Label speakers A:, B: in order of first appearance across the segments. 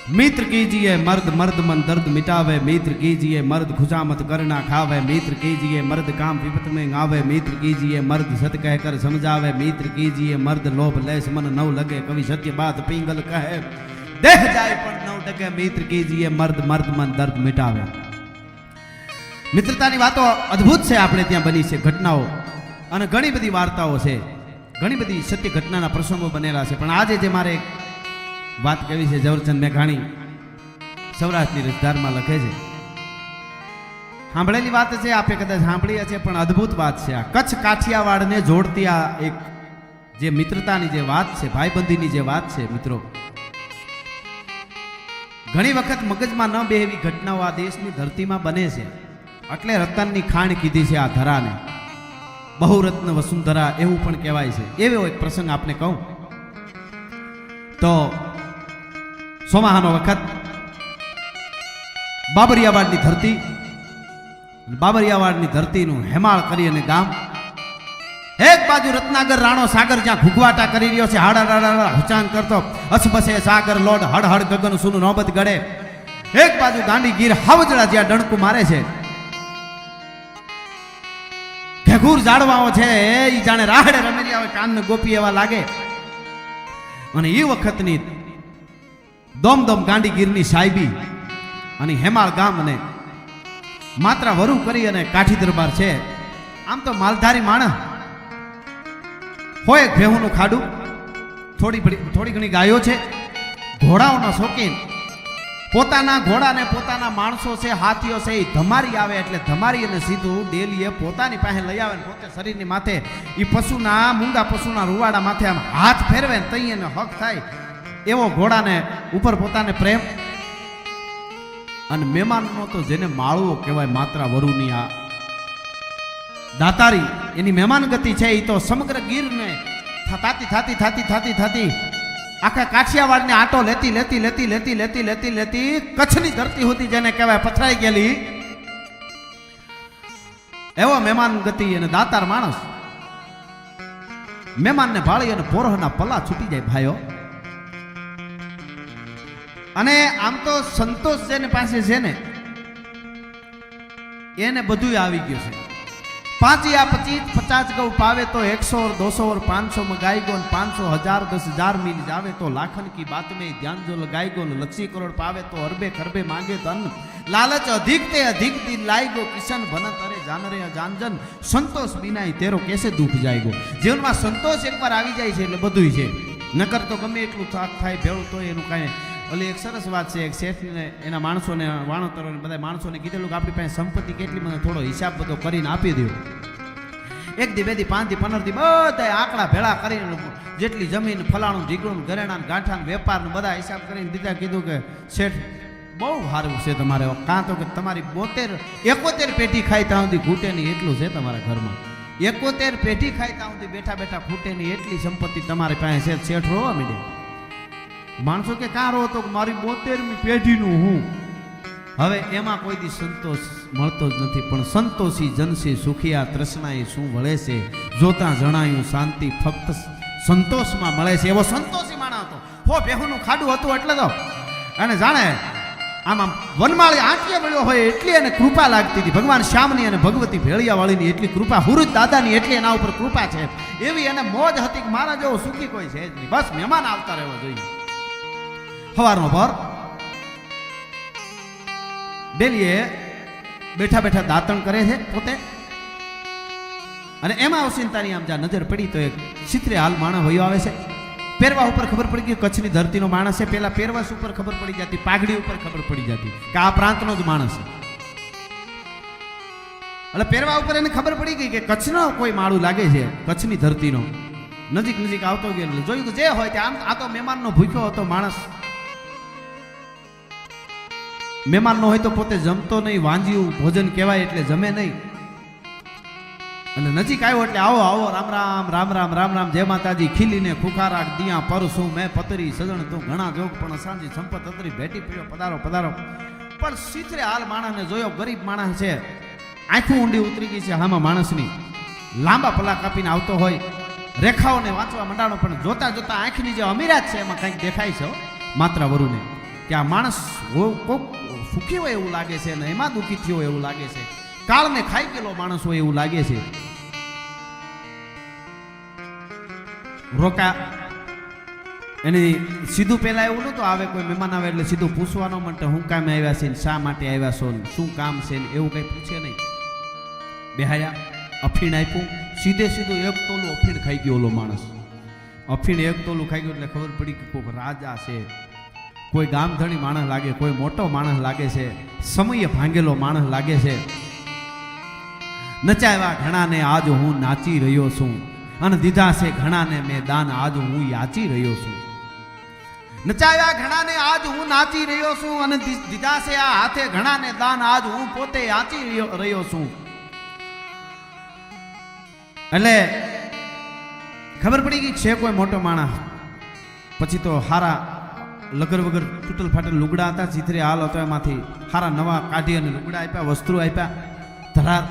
A: मित्र कीजिए मर्द मर्द मन दर्द मिटावे, मित्र कीजिए मर्द खुशामत करना खावे, मित्र कीजिए मर्द काम विपत में गावे, मित्र कीजिए मर्द सत कहकर समझावे, मित्र कीजिए मर्द लोभ लेस मन नौ लगे, कवि सत्य बात पिंगल कहे, देह जाए पर नौ टके, मित्र कीजिए मर्द मर्द मन दर्द मिटावे। मित्रतानी वातो अद्भुत छे, आपणे त्यां बनी छे घटनाओं अने घणी बधी वार्ताओं छे, घणी बधी सत्य घटनाना प्रसंगो बनेला छे। पण आजे जे मारे बात कही है ઝવેરચંદ મેઘાણી સૌરાષ્ટ્રની રસધારમાં લખે છે, સાંભળેલી વાત છે, આપે કદાચ સાંભળી હશે, પણ અદ્ભુત વાત છે। આ કચ્છ કાઠિયાવાડને જોડતી આ એક જે મિત્રતાની જે વાત છે, ભાઈબંધીની જે વાત છે મિત્રો, ઘણી વખત મગજમાં ન બે એવી ઘટનાઓ આ દેશની ધરતીમાં બને છે। એટલે રતનની ખાણ કીધી છે આ ધરાને, બહુરત્ન વસુંધરા એવું પણ કહેવાય છે। એવો એક પ્રસંગ આપને કહું તો સોમાહાનો વખત બાબરિયાવાડની ધરતી, બાબરિયાવાડની ધરતીનું હેમાળ કરી અને ગામ, એક બાજુ રત્નાગર રાણો સાગર જ્યાં ઘૂઘવાટા કરી રહ્યો છે, હાડા હુચાન કરતો, અસબસે સાગર લોડ હડ હડ ગગન સુનું નોબત ગળે, એક બાજુ ગાંડી ગીર હાવજડા જ્યાં ડણકુ મારે છે, ઘેઘૂર ઝાડવાઓ છે એ જાણે રાહડે રમેલી આવે, કાનને ગોપી એવા લાગે। અને એ વખતની દોમદોમ ગાંડીગીરની સાહેબી અને હેમાળ ગામ અને માત્રા વરુ કરી અને કાઠી દરબાર છે। આમ તો માલધારી માણસ હોય, ભેહુનું ખાડું, થોડી ઘણી ગાયો છે, ઘોડાઓના શોખીન, પોતાના ઘોડાને પોતાના માણસો છે, હાથીઓ છે, એ ધમારી આવે એટલે ધમારી અને સીધું ડેલીએ પોતાની પાસે લઈ આવે ને પોતે શરીરની માથે એ પશુના, મૂંગા પશુના રૂવાડા માથે આમ હાથ ફેરવે ને તઈ એને હક થાય એવો ઘોડાને ઉપર પોતાને પ્રેમ। અને મહેમાનનો તો જેને માળવો કહેવાય, માત્રા વરુની આ દાતારી એની મહેમાન ગતિ છે, એ તો સમગ્ર ગીરને થાતી આખા કાઠિયાવાડને આટો લેતી કચ્છની ધરતી હતી જેને કહેવાય પથરાઈ ગયેલી, એવો મહેમાન ગતિ અને દાતાર માણસ મહેમાનને ભાળી અને પોરહના પલ્લા છૂટી જાય ભાઈઓ। અને આમ તો સંતોષ જેને પાસે છે ને એને બધું આવી ગયું છે। 5 या 25 50 गौ पावे तो 100 और 200 और 500 में गाय गो, 500 1000 10,000 मिल जावे तो लाखन की बात में ध्यान जो लगाई गो, लक्षी करोड़ पावे तो अरबे खरबे मांगे धन, लालच अधिक ते अधिक दिन लाई गो, किशन बनत अरे जान रे जान जन, संतोष बिना तेरो कैसे दुख जाएगो। जीवन में संतोष एक बार આવી જાય છે એટલે બધુંય છે, નકર તો ગમે એટલું થાક થાય ભેળું તો એનું કાંઈ। ઓલી એક સરસ વાત છે, એક શેઠને એના માણસોને વાણોતરોને બધા માણસોને કીધેલું કે આપણી પાસે સંપત્તિ કેટલી, મને થોડો હિસાબ બધો કરીને આપી દો। 1 દી 2 દી 5 દી 15 દી બધા આંકડા ભેળા કરીને જેટલી જમીન ફલાણું ઢીકણું ઘરેણાં ગાંઠાં વેપારનું બધા હિસાબ કરીને દીધા। કીધું કે શેઠ બહુ સારું છે તમારે, કાં તો કે તમારી 71 પેઢી ખાય ત્યાં સુધી ખૂટે નહીં એટલું છે તમારા ઘરમાં, 71 પેઢી ખાય ત્યાં સુધી બેઠા બેઠા ખૂટે નહીં એટલી સંપત્તિ તમારી પાસે છે। શેઠ રોવા માંડે, માણસો કે કાં રો તો મારી 72મી પેઢીનું હું। હવે એમાં કોઈ દી સંતોષ મળતો જ નથી, પણ સંતોષી જનસી સુખિયા તૃષ્ણાએ શું વળે છે, જોતા જણાયું શાંતિ ફક્ત સંતોષમાં મળે છે। એવો સંતોષી માણસ હતો, હો બેહુનું ખાડું હતું એટલે તો, અને જાણે આમ વનમાળી આંટીએ મળ્યો હોય એટલી એને કૃપા લાગતી હતી, ભગવાન શ્યામની અને ભગવતી ભેળિયાવાળીની એટલી કૃપા, હુરુજ દાદાની એટલી એના ઉપર કૃપા છે, એવી એને મોજ હતી કે મારા જેવો સુખી કોઈ છે જ નહીં, બસ મહેમાન આવતા રહેવા જોઈએ। સવારનો ભર બેલીએ બેઠા બેઠા દાંતણ કરે છે પોતે, અને એમાં ઓસિંતાની આમ જ્યાં નજર પડી તો એક ચિત્રે હાલ માણસ વયો આવે છે। પહેરવા ઉપર ખબર પડી ગઈ કચ્છની ધરતીનો માણસ છે, પેલા પહેરવાસ ઉપર ખબર પડી જતી, પાઘડી ઉપર ખબર પડી જતી કે આ પ્રાંતનો જ માણસ છે। એટલે પહેરવા ઉપર એને ખબર પડી ગઈ કે કચ્છનો કોઈ માળું લાગે છે, કચ્છની ધરતીનો। નજીક આવતો ગયો, જોયું કે જે હોય તે આમ આ તો મહેમાનનો ભૂખ્યો હતો માણસ, મહેમાન નો હોય તો પોતે જમતો નહીં, વાંજ્યું ભોજન કહેવાય એટલે જમે નહીં। અને નજીક આવ્યો એટલે આવો આવો રામ રામ રામ રામ રામ રામ જય માતાજી, ખીલીને ખુખારા દિયા પરસું મેં પતરી સજણ તું ઘણા જોગ પણ સાંજી સંપત અતરી ભેટી પડ્યો પધારો પધારો। પણ સીધરે હાલ માણસને જોયો, ગરીબ માણસ છે, આંખું ઊંડી ઉતરી ગઈ છે આમાં માણસની, લાંબા પલ્લા કાપીને આવતો હોય, રેખાઓને વાંચવા મંડાણો, પણ જોતા જોતા આંખની જે અમીરાત છે એમાં કંઈક દેખાય છે માત્રા વરુને। કે આ માણસ કોક સુખી હોય એવું લાગે છે અને એમાં દુઃખી થયો હોય એવું લાગે છે, કાળને ખાઈ ગયેલો માણસ હોય એવું લાગે છે. રોકા એની સીધું પહેલા એવું નહોતું આવે, કોઈ મહેમાન આવે એટલે સીધું પૂછવાનો માટે હું કામ આવ્યા છે, શા માટે આવ્યા છો, શું કામ છે, એવું કંઈ પૂછે નહીં. બેહાયા, અફીણ આપ્યું, સીધે સીધું એક તોલું અફીણ ખાઈ ગયો ઓલો માણસ. અફીણ એક તોલું ખાઈ ગયું એટલે ખબર પડી કે કોઈ રાજા છે, કોઈ ગામધણી માણસ લાગે, કોઈ મોટો માણસ લાગે છે, સમયે ભાંગેલો માણસ લાગે છે. નચાવ્યા ઘણાને આજ હું નાચી રહ્યો છું, અને દીધા છે ઘણાને મેં દાન આજ હું યાચી રહ્યો છું. નચાવ્યા ઘણાને આજ હું નાચી રહ્યો છું, અને દીધા છે આ હાથે ઘણાને દાન આજ હું પોતે યાચી રહ્યો છું. એટલે ખબર પડી ગઈ છે કોઈ મોટો માણસ. પછી તો હારા લગર વગર તૂટલ ફાટેલ લુગડા હતા, ચીથરે હાલ હતો, એમાંથી હારા નવા કાઢી અને લુગડા આપ્યા, વસ્ત્રો આપ્યા, ધરાર,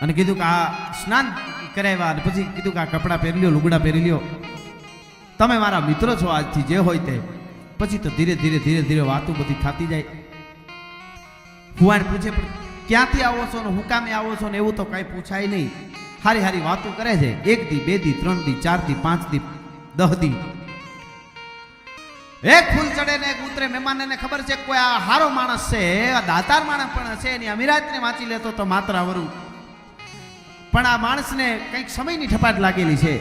A: અને કીધું કે આ સ્નાન કરાવ્યા, અને પછી કીધું કે આ કપડાં પહેરી લ્યો, લુગડા પહેરી લ્યો, તમે મારા મિત્રો છો આજથી, જે હોય તે. પછી તો ધીરે ધીરે ધીરે ધીરે વાતો બધી થતી જાય. ફુવાણ પૂછે પણ ક્યાંથી આવો છો ને હું કામે આવો છો ને એવું તો કાંઈ પૂછાય નહીં. હારી હારી વાતો કરે છે, 1 દી 2 દી 3 દી 4 દી 5 દી 10 દી. એક ફૂલ ચડે ને એક ઉતરે. મહેમાનને ખબર છે કોઈ આ હારો માણસ છે, દાતાર માણસ પણ છે, એની અમીરાતને વાંચી લેતો તો માત્ર વરું, પણ આ માણસને કંઈક સમયની ઠપાટ લાગેલી છે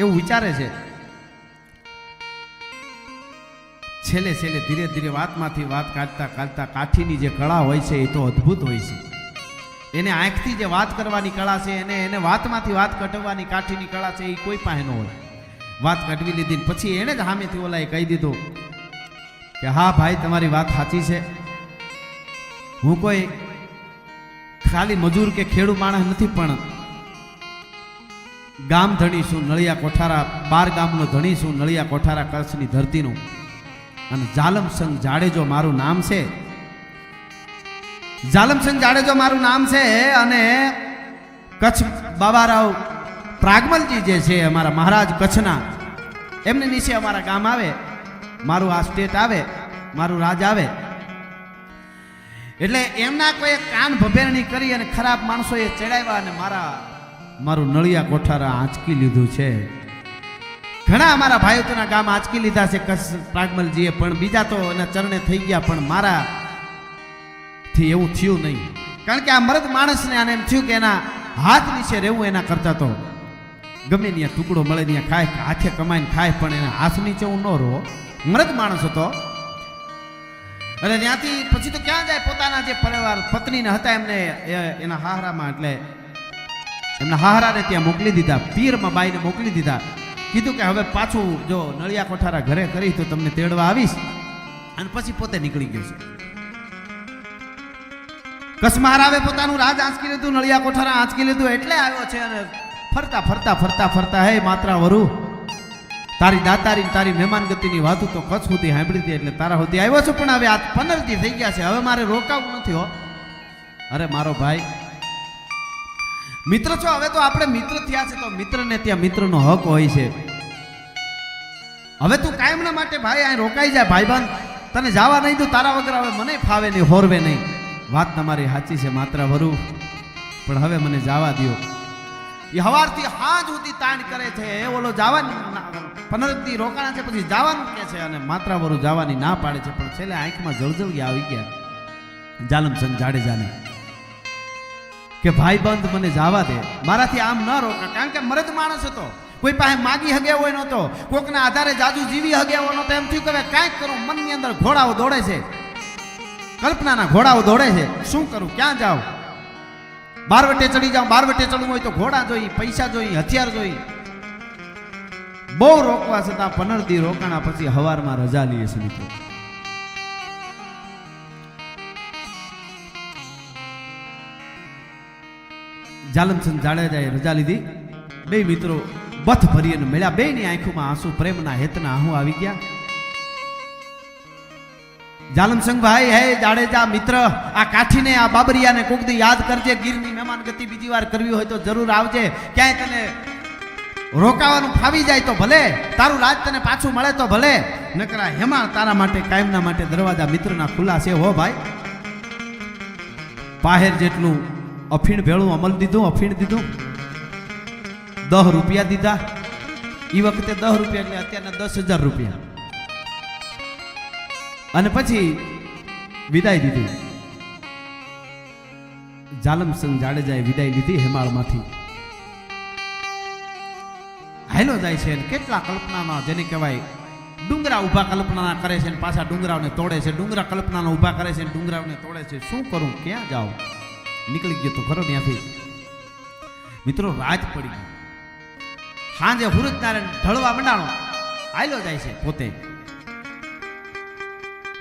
A: એવું વિચારે છે. છેલ્લે છેલ્લે ધીરે ધીરે વાતમાંથી વાત કાઢતા કાઢતા કાઠીની જે કળા હોય છે એ તો અદ્ભુત હોય છે. એને આંખથી જે વાત કરવાની કળા છે, એને વાતમાંથી વાત કઢવાની કાઠીની કળા છે, એ કોઈ પાસે ન હોય. વાત કઢવી લીધી પછી એને જ સામેથી ઓલાએ કહી દીધું કે હા ભાઈ તમારી વાત સાચી છે, હું કોઈ ખાલી મજૂર કે ખેડૂ માણસ નથી, પણ ગામ ધણી છું, નળિયા કોઠારા 12 ગામનો ધણી છું, નળિયા કોઠારા કચ્છની ધરતીનું, અને જાલમસંગ જાડેજો મારું નામ છે. જાલમસંગ જાડેજો મારું નામ છે, અને કચ્છ બાબારાવ પ્રાગમલજી જે છે અમારા મહારાજ કચ્છના, એમને નીચે અમારા ગામ આવે, મારું આ સ્ટેટ આવે, મારું રાજ આવે. એટલે એમના કોઈ કાન ભભેરણી કરી અને ખરાબ માણસોએ ચડાવ્યા અને મારું નળિયા કોઠારા આંચકી લીધું છે. ઘણા અમારા ભાઈઓના ગામ આંચકી લીધા છે કચ્છ પ્રાગમલજીએ, પણ બીજા તો એના ચરણે થઈ ગયા, પણ મારાથી એવું થયું નહીં. કારણ કે આ મર્દ માણસને આને એમ થયું કે એના હાથ નીચે રહેવું એના કરતા તો ગમે ત્યાં ટુકડો મળે ત્યાં ખાય, હાથે કમાઈને ખાય, પણ એના હાથ નીચે હું ન રહો. મર્દ માણસ હતો. અને ત્યાંથી પછી તો ક્યાં જાય, પોતાના જે પરિવાર પત્નીને હતા એમને એના હાહરામાં, એટલે એમના હાહરાને ત્યાં મોકલી દીધા, પીરમાં બાઈને મોકલી દીધા. કીધું કે હવે પાછું જો નળિયા કોઠારા ઘરે કરી તો તમને તેડવા આવીશ, અને પછી પોતે નીકળી ગયો છે. કચ્છ મહારાવે પોતાનું રાજ આંચકી લીધું, નળિયા કોઠારા આંચકી લીધું, એટલે આવ્યો છે. અને ફરતા ફરતા ફરતા ફરતા હે માત્રા વરુ, તારી દાતારી તારી મહેમાન ગતિની વાતો તો કચ્છ સુધી સાંભળી હતી, એટલે તારા સુધી આવ્યો છું. પણ હવે આ 15 દી થઈ ગયા છે, હવે મારે રોકાવું નથી હો. અરે મારો ભાઈ મિત્ર છો, હવે તો આપણે મિત્ર થયા છે, તો મિત્રને ત્યાં મિત્રનો હક હોય છે. હવે તું કાયમના માટે ભાઈ અહીં રોકાઈ જાય ભાઈબંધ, તને જવા નહીં દઉં, તારા વગર હવે મને ફાવે નહીં, હોરવે નહીં. વાત તમારી સાચી છે માત્ર વરુ, પણ હવે મને જવા દો. એ હવારથી હાજ સુધી તાણ કરે છે, ઓલો જવાનું 15 દી રોકાણા છે, પછી જવાનું કે છે, અને માત્ર વરુ જવાની ના પાડે છે. પણ છેલ્લે આંખમાં જળજળી આવી ગયા જાલમસંગ જાડેજાને કે ભાઈ બંધ મને જવા દે, મારાથી આમ ન રોકા. કારણ કે મર્દ માણસ હતો, કોઈ પાસે માગી હગે હોય નહોતો, કોકના આધારે જાજુ જીવી હગે હોય નહોતો. એમ થયું કે કાંઈક કરું, મનની અંદર ઘોડાઓ દોડે છે, કલ્પનાના ઘોડાઓ દોડે છે, શું કરું, ક્યાં જાઉં, બારવટે ચડી જાઉં. બારવટે ચડવું હોય તો ઘોડા જોઈ, પૈસા જોઈ, હથિયાર જોઈ. બહુ રોકવા છતાં 15 દી રોકાણા પછી હવારમાં રજા લઈએ છે મિત્રો. જાલમસંગ જાડેજાએ રજા લીધી. બે મિત્રો બથ ભરીને મળ્યા, બેની આંખોમાં આંસુ, પ્રેમના હેતના આહુ આવી ગયા. જાલમસંગ ભાઈ, હે જાડેજા મિત્ર, આ કાઠીને આ બાબરિયાને કોક દી યાદ કરજે, ગીરની મહેમાન ગતિ બીજી વાર કરવી હોય તો જરૂર આવજે. ક્યાંય તને રોકાવાનું ફાવી જાય તો ભલે, તારું રાજ તને પાછું મળે તો ભલે, નકરા હેમાળ તારા માટે કાયમના માટે દરવાજા મિત્રના ખુલ્લા છે હો ભાઈ. પાહેર જેટલું અફીણ ભેળું અમલ દીધું, અફીણ દીધું, 10 રૂપિયા દીધા. એ વખતે 10 રૂપિયા એટલે અત્યારના 10,000 રૂપિયા. અને પછી વિદાય દીધી. જાલમસિંહ જાડેજાએ વિદાય લીધી હેમાળમાંથી. હાલો જાય છે કેટલા કલ્પનામાં જેને કહેવાય ડુંગરા ઊભા કલ્પના કરે છે ને પાછા ડુંગરાઓને તોડે છે, ડુંગરા કલ્પનાનો ઊભા કરે છે ને ડુંગરાઓને તોડે છે. શું કરું, ક્યાં જાઉં? નીકળી ગયો તો ખરો ત્યાંથી. મિત્રો રાત પડી ગઈ. સાંજે હુરજનારાયણ ઢળવા મંડાણો. હાલો જાય છે પોતે.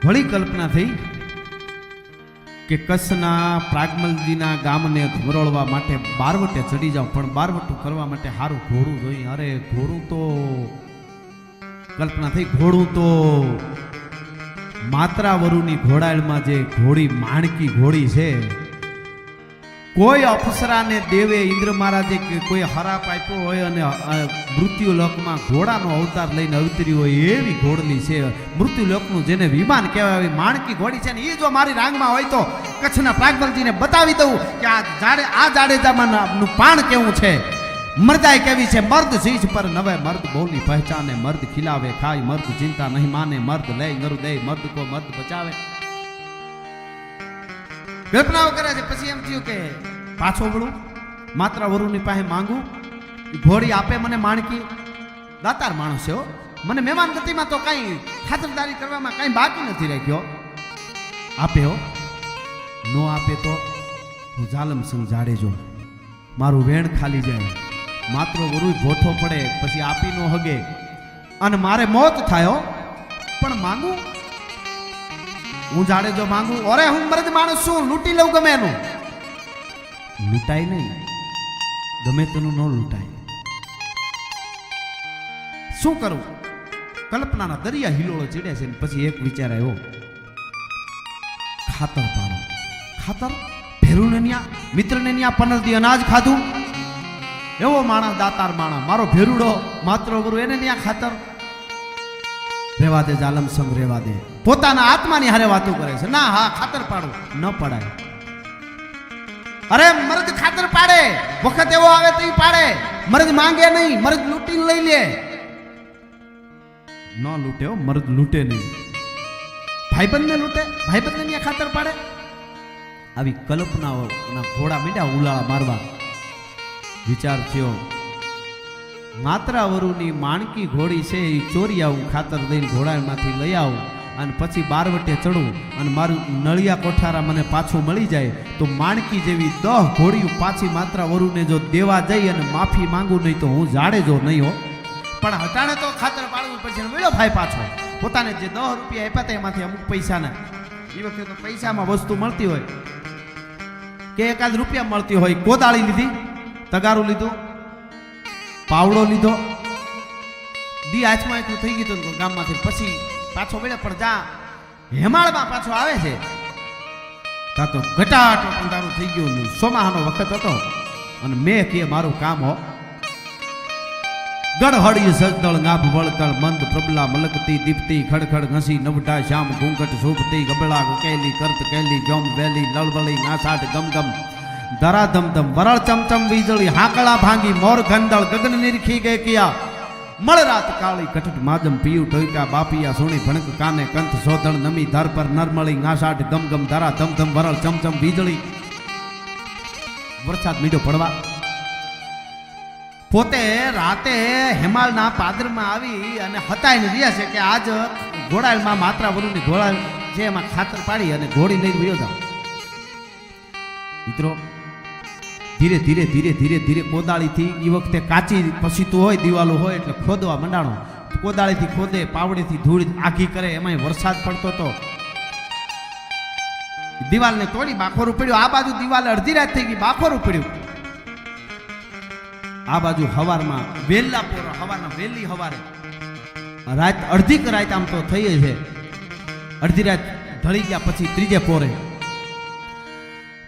A: વળી કલ્પના થઈ કે કચ્છના પ્રાગમલજીના ગામને ઘમરોળવા માટે બારવટે ચડી જાઉં, પણ બારવટું કરવા માટે સારું ઘોડું જોઈએ. અરે ઘોડું તો કલ્પના થઈ, ઘોડું તો માત્રાવરુની ઘોડાળમાં જે ઘોડી માણકી ઘોડી છે, કોઈ અપ્સરાને દેવે ઇન્દ્ર મહારાજે કે કોઈ હરાપ આપ્યો હોય અને મૃત્યુ લોકમાં ઘોડાનો અવતાર લઈને અવતર્યો હોય એવી ઘોડલી છે. મૃત્યુ લોકનું જેને વિમાન કહેવાય એવી માણકી ઘોડી છે ને એ જો મારી રાંગમાં હોય તો કચ્છના પ્રાગમલજીને બતાવી દઉં કે આ જાડેજામાંનું પાણ કેવું છે, મરદાઈ કેવી છે. મર્દ શીશ પર નવે મર્દ બોલી પહેચાને, મર્દ ખિલાવે ખાય, મર્દ ચિંતા નહીં માને, મર્દ લે નરુ દે, મર્દ કો મર્દ બચાવે. કલ્પનાઓ કરે છે. પછી એમ થયું કે પાછો વળું, માત્ર વરુની પાસે માંગું, ઘોડી આપે મને માણકી. દાતાર માણસ છે હો, મને મહેમાન ગતિમાં તો કઈ ખાતરદારી કરવામાં કઈ બાકી નથી રાખ્યો. આપે હો, નો આપે તો હું જાલમસિંહ જાડેજો, મારું વેણ ખાલી જાય, માત્ર વરુ ભોઠો પડે, પછી આપી નો હગે અને મારે મોત થાય. પણ માંગુ હું જાડેજો માંગુ. અરે હું મરદ માણસ છું, લૂંટી લઉં ગમે એનું. લૂંટાય નહીં, ગમે તેનું ન લૂંટાય. શું કરું? કલ્પનાના દરિયા હિલોળો ચીડે છે. પછી એક વિચાર આવ્યો, ખાતર પાડો. ખાતર ભેરુને ન્યા મિત્રને ન્યા 15 દી અનાજ ખાધું. એવો માણસ, દાતાર માણસ, મારો ભેરુડો માત્ર વરુ એને ન્યા ખાતર. રેવા દે જાલમસિંહ, રેવા દે. પોતાના આત્માની હારે વાતો કરે છે. ના, હા ખાતર પાડું. ન પડાય. અરે મરદ ખાતર પાડે, વખત એવો આવે તો પાડે. મરદ માંગે નહીં, મરદ લૂંટીને લઈ લે. ન લૂંટે હો, મરદ લૂંટે નહીં. ભાઈબંધને લૂંટે, ભાઈબંધને ત્યાં ખાતર પાડે. આવી કલ્પનાઓના ઘોડા મીંડ્યા ઉલાળા મારવા. વિચાર થયો, માત્રાવરુની માણકી ઘોડી છે એ ચોરી આવું, ખાતર દઈને ઘોડામાંથી લઈ આવું અને પછી બારવટે ચડું અને મારું નળિયા કોઠારા મને પાછું મળી જાય તો માણકી જેવી 10 ઘોડીઓ પાછી માત્રાવરુને જો દેવા જઈ અને માફી માંગુ નહીં તો હું જાડેજો નહીં હો. પણ હટાણે તો ખાતર પાડવું પછી મળ્યો ભાઈ પાછો. પોતાને જે 10 રૂપિયા આપ્યા હતા એમાંથી અમુક પૈસાના, એ વખતે તો પૈસામાં વસ્તુ મળતી હોય કે એકાદ રૂપિયા મળતી હોય. કોદાળી લીધી, તગારું લીધું, પાવડો લીધો, દી આચમાં એટલું થઈ ગયું હતું ગામમાંથી. પછી પાછો વળ્યો, પણ જા હેમાળમાં પાછો આવે છે ત્યાં તો ઘટાટો પણ તારું થઈ ગયું. સોમાહાનો વખત હતો અને મેં કે મારું કામ હો. ગડહડી સજદળ ગાભ વળકળ મંદ પ્રબલા મલકતી દીપતી ખડખડ ઘસી નવટા શ્યામ ઘૂંઘટ શોભતી ગબડા કેલી કરત કેલી ગમ વેલી લળવળી નાસાટ ગમગમ ધરા ધમધમ વરળ ચમચમ વીજળી હાકળા ભાંગી મોર ગંદળ ગગન નિરખી ગઈ કિયા મળ રાત કાળી કટટ માજમ પીયું ટોયકા બાપિયા સોણી ભણક કાને કંથ સોધણ નમી ધર પર નરમળી નાસાટ ગમગમ ધરા ધમધમ વરળ ચમચમ વીજળી. વરસાદ મીઠો પડવા. પોતે રાતે હેમાળના પાદરમાં આવી અને હતાઈને રહ્યા છે કે આજ ઘોડાળમાં માત્રાવરુની ઘોડાળ છે એમાં ખાતર પાડી અને ઘોડી લઈને વયો જાવ. મિત્રો ધીરે ધીરે ધીરે ધીરે ધીરે કોદાળીથી, એ વખતે કાચી પસીતું હોય, દિવાલો હોય એટલે ખોદવા મંડાણો. કોદાળીથી ખોદે, પાવડેથી ધૂળ આઘી કરે, એમાંય વરસાદ પડતો હતો. દિવાલને તોડી બાખોરું પડ્યું. આ બાજુ દિવાલ અડધી રાત થઈ ગઈ, બાખોરું પડ્યું. આ બાજુ હવારમાં વેલા પોરો, હવારના વેલી હવારે રાત અડધી રાત આમ તો થઈ છે. અડધી રાત ઢળી ગયા પછી ત્રીજે પોરે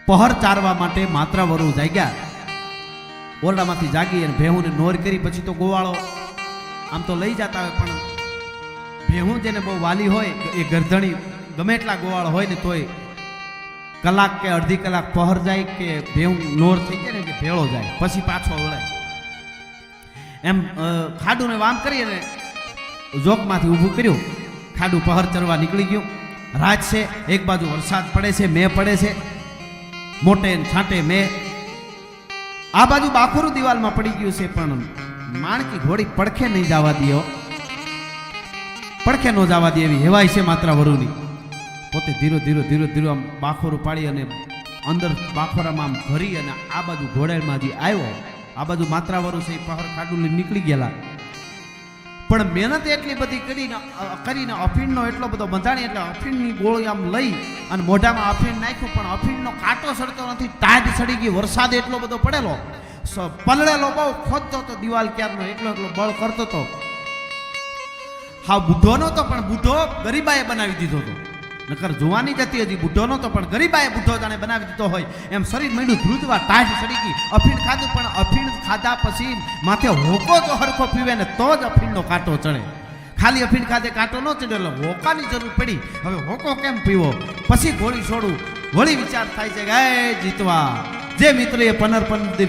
A: પહર ચારવા માટે માત્રાવરુ જાગ્યા. ઓરડામાંથી જાગી અને ભેહુને નોર કરી પછી તો ગોવાળો આમ તો લઈ જતા હોય, પણ ભેહું જેને બહુ વાલી હોય એ ગરધણી ગમે એટલા ગોવાળ હોય ને તોય કલાક કે અડધી કલાક પહર જાય કે ભેહું નોર થઈ જાય ને કે ભેળો જાય પછી પાછો વળાય એમ ખાડુને વામ કરીને જોકમાંથી ઊભું કર્યું. ખાડું પહર ચરવા નીકળી ગયું. રાત છે, એક બાજુ વરસાદ પડે છે, મેં પડે છે, મોટે છાંટે મેં. આ બાજુ બાખોરું દિવાલમાં પડી ગયું છે, પણ માણકી ઘોડી પડખે નહીં જવા દે, પડખે ન જવા દે એવી હેવાય છે માત્રા વરુની. પોતે ધીરો ધીરો ધીરો ધીરો આમ બાખોરું પાડી અને અંદર બાખોરામાં આમ ભરી અને આ બાજુ ઘોડામાં જે આવ્યો, આ બાજુ માત્રા વરુ છે એ પહર ખાડું નીકળી ગયેલા. પણ મહેનત એટલી બધી કરીને અફીણનો એટલો બધો બંધાણી એટલે અફીણની ગોળી આમ લઈ અને મોઢામાં અફીણ નાખ્યું, પણ અફીણનો કાંટો સડતો નથી, ટાઢ સડી ગઈ. વરસાદ એટલો બધો પડેલો, પલળેલો બહુ ખોદતો હતો દિવાલ ક્યારનો, એટલો બળ કરતો હતો. હા બુઢો નતો, પણ બુઢો ગરીબાએ બનાવી દીધો હતો. નકર જોવાની જતી હજી બુઢો નતો, પણ ગરીબાએ બુઢો જાણે બનાવી દીધો હોય એમ શરીર માંડ્યું ધ્રુજવા, ટાઢ સડી ગઈ. અફીણ ખાધું, પણ અફીણ ખાધા પછી માથે હોકો જો હરખો પીવે ને તો જ અફીણનો કાંટો ચડે. ખાલી અફીણ ખાધે કાંટો ન ચડે એટલે હોકાની જરૂર પડી. હવે હોકો કેમ પીવો? પછી ગોળી છોડું. વળી વિચાર થાય છે કે એ જીતવા જે મિત્રએ પનર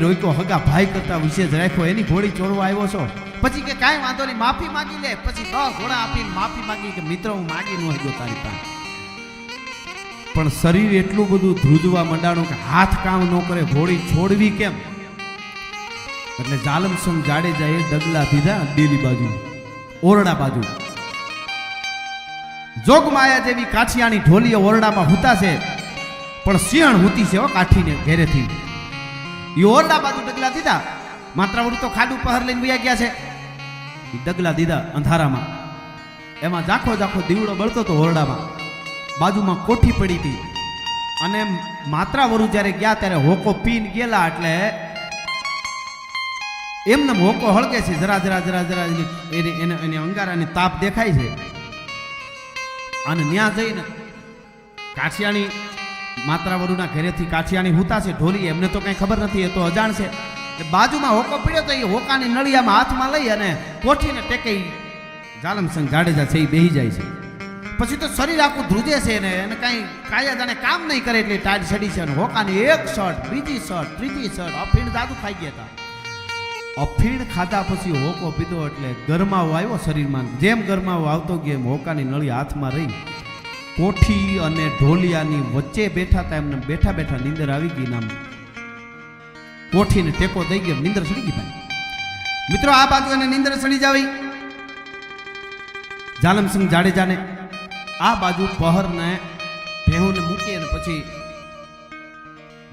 A: રોક્યો હગા ભાઈ કરતા વિશેષ રાખ્યો એની ઘોડી ચોરવા આવ્યો છો. પછી કે કાંઈ વાંધો નહીં, માફી માગી લે. પછી 10 ઘોડા આપીને માફી માગી કે મિત્ર હું માગી ન હગ્યો તારી પાસે. પણ શરીર એટલું બધું ધ્રુજવા મંડાણું કે હાથ કામ ન કરે, ઘોડી છોડવી કેમ? એટલે જાલમસંગ જાડેજાએ ડગલા દીધા ડેલી બાજુ, ઓરડા બાજુ. જોગમાયા જેવી કાઠિયાની ઢોલીઓ ઓરડામાં હુતા છે, પણ સિંહણ હુતી છે કાઠીને ઘેરેથી. એ ઓરડા બાજુ ડગલા દીધા. માત્રાવડું તો ખાડું પહર લઈને વયા ગયા છે. એ ડગલા દીધા અંધારામાં. એમાં ઝાખો ઝાખો દીવડો બળતો હતો ઓરડામાં. બાજુમાં કોઠી પડી હતી અને માત્રાવરુ જ્યારે ગયા ત્યારે હોકો પીને ગયેલા એટલે એમને હોકો હળગે છે, જરા જરા જરા જરા એને અંગારાની તાપ દેખાય છે. અને ત્યાં જઈને કાઠિયાણી માત્રાવરુના ઘરેથી કાઠિયાણી હુતા છે ઢોલી, એમને તો કઈ ખબર નથી, એ તો અજાણ છે. બાજુમાં હોકો પડ્યો તો એ હોકાની નળિયામાં હાથમાં લઈ અને કોઠીને ટેકે જાલમસંગ જાડેજા છે એ બેહી જાય છે. પછી તો શરીર આખું ધ્રુજે છે ને એને કાંઈ કાયા જાણે કામ નહીં કરે એટલી ટાઢ સડી છે. અને હોકાની એક શર્ટ, બીજી શર્ટ, ત્રીજી શર્ટ, અફીણ દાદુ ખાઈ ગયા હતા. અફીણ ખાધા પછી હોકો પીધો એટલે ગરમાવો આવ્યો શરીરમાં. જેમ ગરમાવો આવતો ગયો એમ હોકાની નળી હાથમાં રહી. કોઠી અને ઢોલિયાની વચ્ચે બેઠા હતા, એમને બેઠા બેઠા નીંદર આવી ગઈ. નામ કોઠીને ટેકો દઈ ગયો, નીંદર સડી ગઈ ભાઈ. મિત્રો આ બાજુ એને નીંદર સડી જાવી જાલમસિંહ જાડેજાને. આ બાજુ પહરને ભેહુને મૂકી અને પછી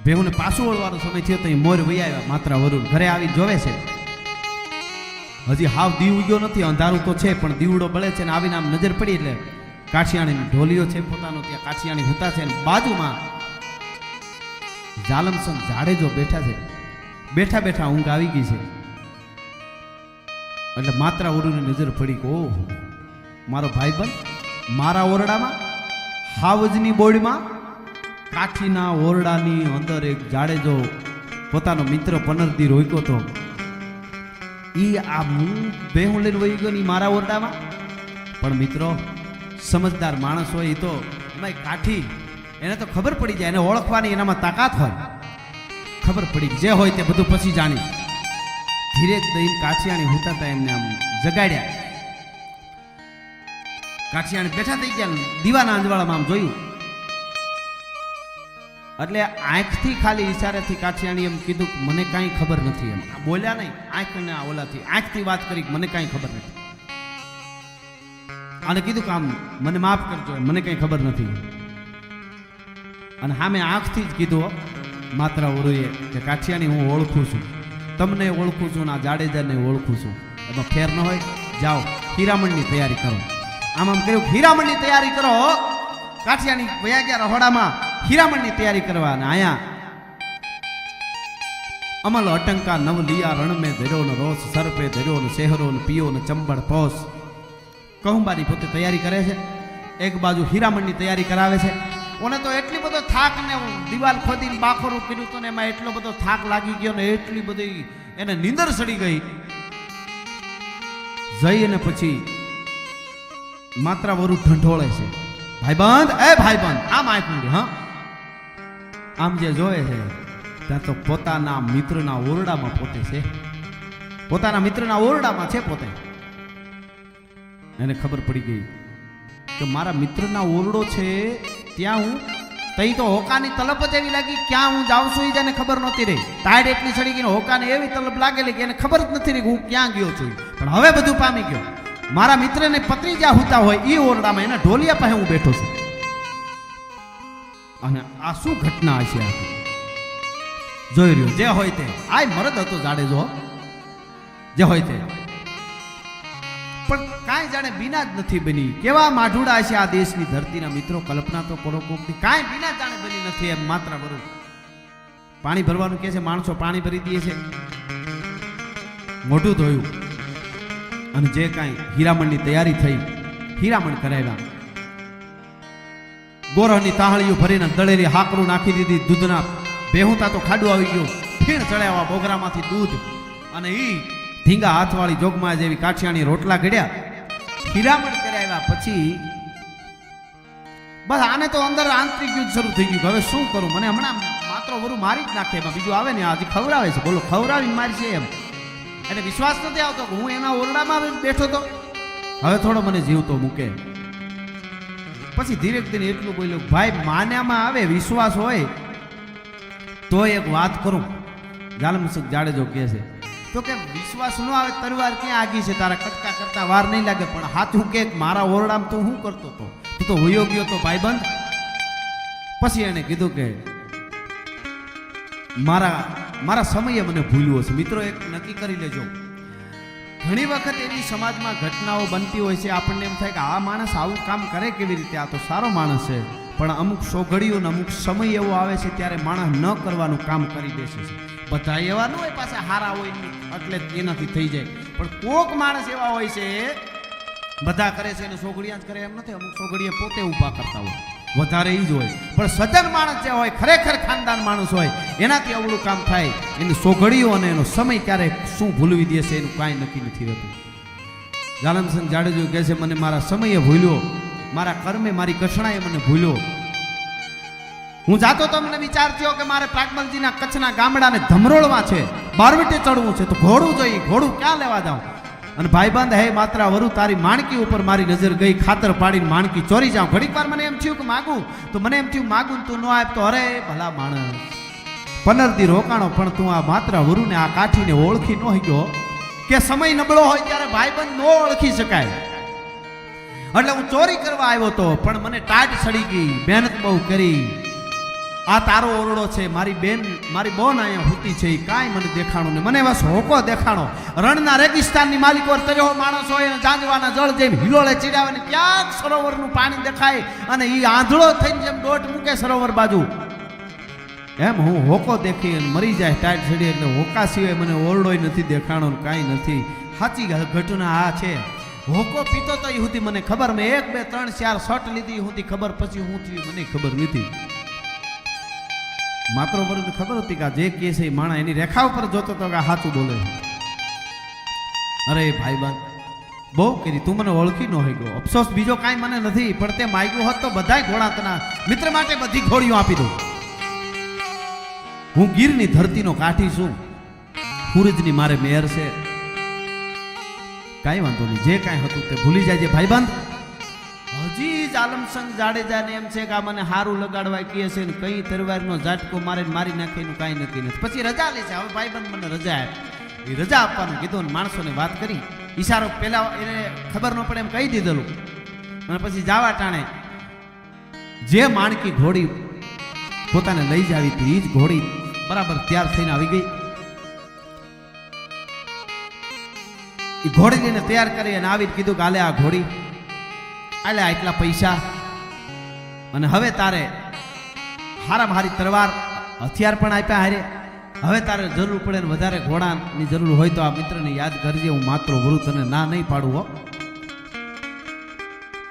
A: ભેહુને પાછું વળવાનો સમય થયો તો એ મોર વહી આવ્યા માત્રા વરુણ. ઘરે આવી જોવે છે હજી હાવ દીવ ઉગ્યો નથી, અંધારું તો છે પણ દીવડો બળે છે. ને આવીને આમ નજર પડી એટલે કાઠિયાણી ઢોલીઓ છે પોતાનો, ત્યાં કાઠિયાણી હુતા છે. બાજુમાં જાલમસંગ જાડેજો બેઠા છે. બેઠા બેઠા ઊંઘ આવી ગઈ છે. એટલે માત્રા વરુની નજર પડી કે ઓહ મારો ભાઈબંધ મારા ઓરડામાં, હાવજની બોડીમાં, કાઠીના ઓરડાની અંદર એક જાડેજો પોતાનો મિત્ર પનરદી રોક્યો તો ઈ આ હું ભેહું લઈને વહી ગયો ને મારા ઓરડામાં. પણ મિત્રો સમજદાર માણસ હોય એ તો એમાં કાઠી એને તો ખબર પડી જાય, એને ઓળખવાની એનામાં તાકાત હોય. ખબર પડી જે હોય તે બધું પછી જાણી. ધીરે દઈને કાઠિયાણી હુતા હતા એમને આમ જગાડ્યા. કાઠિયાણી બેઠા થઈ ગયા, દીવાના અંજવાળામાં આમ જોયું એટલે આંખથી ખાલી ઈશારેથી કાઠિયાણી એમ કીધું કે મને કાંઈ ખબર નથી. એમ બોલ્યા નહીં, આંખને ઓલાથી આંખથી વાત કરી મને કાંઈ ખબર નથી. અને કીધું કે આમ મને માફ કરજો, મને કાંઈ ખબર નથી. અને સામે આંખથી જ કીધું માત્રા ઓરુએ કે કાઠિયાણી હું ઓળખું છું, તમને ઓળખું છું, આ જાડેજાને ઓળખું છું. એમાં ફેર ન હોય, જાઓ હીરામણની તૈયારી કરો. આમ આમ કર્યું હીરામણની તૈયારી કરો. કાઠિયાણી વયા ગયા રહોડામાં હીરામણની તૈયારી કરવા. અને આયા અમલ અટંકા નવ લિયા રણ મેં ધર્યો ને રોષ સર્પે ધર્યો ને શહેરો ને પીયો ને ચંબળ પોસ. કહુંબાની પોતે તૈયારી કરે છે, એક બાજુ હીરામણની તૈયારી કરાવે છે. ઓને તો એટલી બધો થાક ને દિવાલ ખોદીને બાખોરું કર્યું તો ને એમાં એટલો બધો થાક લાગી ગયો ને એટલી બધી એને નીંદર સડી ગઈ. જઈ અને પછી માત્ર વરુ ઢંઢોળે છે. ભાઈબંધ, એ ભાઈબંધ, આમ આપ્યું હા, આમ જે જોયે છે ત્યાં તો પોતાના મિત્રના ઓરડામાં પોતે છે, પોતાના મિત્રના ઓરડામાં છે પોતે. એને ખબર પડી ગઈ કે મારા મિત્રના ઓરડો છે ત્યાં હું, તઈ તો હોકાની તલપ જ એવી લાગી, ક્યાં હું જાઉં છું એ જેને ખબર નહોતી રહી. ટાઈડ એટલી ચડી ગઈ, હોકાને એવી તલપ લાગેલી કે એને ખબર જ નથી રહી કે હું ક્યાં ગયો છું. પણ હવે બધું પામી ગયો. મારા મિત્રને પત્ની જ્યાં હુતા હોય એ ઓરડામાં એના ઢોલિયા પાસે હું બેઠો છું. અને આ શું ઘટના હશે આખી જોઈ રહ્યો. જે હોય તે આ મરદ હતો જાડેજો, જે હોય તે, પણ કાંઈ જાણે બીના જ નથી બની. કેવા માઢુડા છે આ દેશની ધરતીના મિત્રો, કલ્પના તો કરો કોકની. કાંઈ બીના જાણે બની નથી. એમ માત્ર બરું પાણી ભરવાનું કે છે, માણસો પાણી ભરી દે છે, મોઢું ધોયું અને જે કાંઈ હીરામણની તૈયારી થઈ, હીરામણ કરાવ્યા. ગોરહની તાહળીઓ ભરીને દળેલી હાકરું નાખી દીધી, દૂધના બેહુતા તો ખાડું આવી ગયું, ફીણ ચડાવ્યા બોગરામાંથી દૂધ, અને ઈ ધીંગા હાથવાળી જોગમાં જેવી કાઠિયાણી રોટલા ઘડ્યા, હીરામણ કરાવ્યા. પછી બસ આને તો અંદર આંતરિક યુદ્ધ શરૂ થઈ ગયું. હવે શું કરું, મને હમણાં માત્ર વરું મારી જ નાખે, એમાં બીજું આવે ને હજી ખવડાવે છે, બોલો ખવડાવીને મારી છે એમ. એને વિશ્વાસ નથી આવતો કે હું એના ઓરડામાં બેઠો તો હવે થોડો મને જીવતો મૂકે. પછી ધીરે ધીરે એટલું બોલ્યો, ભાઈ માન્યામાં આવે વિશ્વાસ હોય તો એક વાત કરું. જાલમસુખ જાડેજો કહે છે તો કે વિશ્વાસ ન આવે તરવાર ક્યાં આગી છે, તારા કટકા કરતા વાર નહીં લાગે. પણ હાથું કે મારા ઓરડામાં તું શું કરતો હતો, તું તો હોયો ગયો તો ભાઈબંધ. પછી એને કીધું કે મારા સમયે મને ભૂલ્યો છે. મિત્રો એક નક્કી કરી લેજો, ઘણી વખત એવી સમાજમાં ઘટનાઓ બનતી હોય છે, આપણને એમ થાય કે આ માણસ આવું કામ કરે કેવી રીતે, આ તો સારો માણસ છે. પણ અમુક સોઘડીઓ ને અમુક સમય એવો આવે છે ત્યારે માણસ ન કરવાનું કામ કરી બેસે છે. બધા એવા ન હોય, પાછા હારા હોય એટલે એનાથી થઈ જાય. પણ કોક માણસ એવા હોય છે, બધા કરે છે એને સોઘડિયા જ કરે એમ નથી. અમુક સોઘડીએ પોતે ઊભા કરતા હોય, વધારે એ જ હોય. પણ સજ્જન માણસ જે હોય, ખરેખર ખાનદાન માણસ હોય, એનાથી અવળું કામ થાય. એની સોઘડીઓ અને એનો સમય ક્યારે શું ભૂલવી દે છે એનું કાંઈ નક્કી નથી રહેતું. જાલમસિંહ જાડેજો કહે છે, મને મારા સમયે ભૂલ્યો, મારા કર્મે, મારી કસણાએ મને ભૂલ્યો. હું જાતો તો મને વિચાર થયો કે મારે પ્રાગમલજીના કચ્છના ગામડાને ધમરોળવા છે, બારવટે ચડવું છે, તો ઘોડું જોઈએ, ઘોડું ક્યાં લેવા જાઉં. અને ભાઈબંધ, હે માત્ર વરુ તારી માણકી ઉપર મારી નજર ગઈ, ખાતર પાડીને માણકી ચોરી જાઉં. ઘડીક વાર મને એમ થયું કે માગું, તો મને એમ થયું માગું તું ન આપ તો અરે ભલા માણસ 15 દી રોકાણો, પણ તું આ માત્ર વરુને આ કાઠીને ઓળખી ન ગયો. કે સમય નબળો હોય ત્યારે ભાઈબંધ ન ઓળખી શકાય. એટલે હું ચોરી કરવા આવ્યો તો, પણ મને ટાટ સડી ગઈ, મહેનત બહુ કરી. આ તારો ઓરડો છે, મારી બેન, મારી બોન અહીંયા હુતી છે, એ કાંઈ મને દેખાણો ને મને બસ હોકો દેખાણો. રણના રેગિસ્તાનની માલિકો તર્યો માણસ હોય અને જાંજવાના જળ જેમ હિલોળે ચીડાવે, ક્યાંક સરોવરનું પાણી દેખાય અને એ આંધળો થઈને જેમ દોટ મૂકે સરોવર બાજુ, એમ હું હોકો દેખી અને મરી જાય ટાઈટ ચડી. એટલે હોકા સિવાય મને ઓરડોય નથી દેખાણો, કાંઈ નથી. સાચી ઘટના આ છે. હોકો પીતો તો એ સુધી મને ખબર, મેં 1 2 3 4 શર્ટ લીધી સુધી ખબર, પછી હું થયું મને ખબર નથી. માત્ર બરોબર ખબર હતી કે જે કે છે એ માણા એની રેખા ઉપર જોતો હતો કે સાચું બોલે. અરે ભાઈબંધ, બહુ કરી, તું મને ઓળખી ન હોય ગયો. અફસોસ બીજો કાંઈ મને નથી, પણ તે માગ્યું હોત તો બધાય ઘોડા તના મિત્ર માટે બધી ઘોડીઓ આપી દઉં. હું ગીરની ધરતીનો કાઠી છું, સૂરજની મારે મેર છે. કાંઈ વાંધો નહીં, જે કાંઈ હતું તે ભૂલી જાય છે ભાઈબંધ. હજી જાલમસિંહ જાડેજાને એમ છે કે આ મને હારું લગાડવા કહે છે ને કઈ તરવારનો ઝાટકો મારે મારી નાખે એનું કાંઈ નક્કી નથી. પછી રજા લે છે. હવે ભાઈબંધ મને રજા આપે, એ રજા આપવાનું કીધું ને માણસોને વાત કરી, ઈશારો પેલા એને ખબર ન પડે એમ કહી દીધેલું. અને પછી જાવા ટાણે જે માણકી ઘોડી પોતાને લઈ જાવી હતી એ જ ઘોડી બરાબર તૈયાર થઈને આવી ગઈ. એ ઘોડી લઈને તૈયાર કરી અને આવી કીધું કે આલે આ ઘોડી, આલે આટલા પૈસા, અને હવે તારે હારામાં હારી તલવાર હથિયાર પણ આપ્યા હારે. હવે તારે જરૂર પડે ને વધારે ઘોડાની જરૂર હોય તો આ મિત્રને યાદ કરજે, હું માત્ર વરુ તને ના નહીં પાડું હો.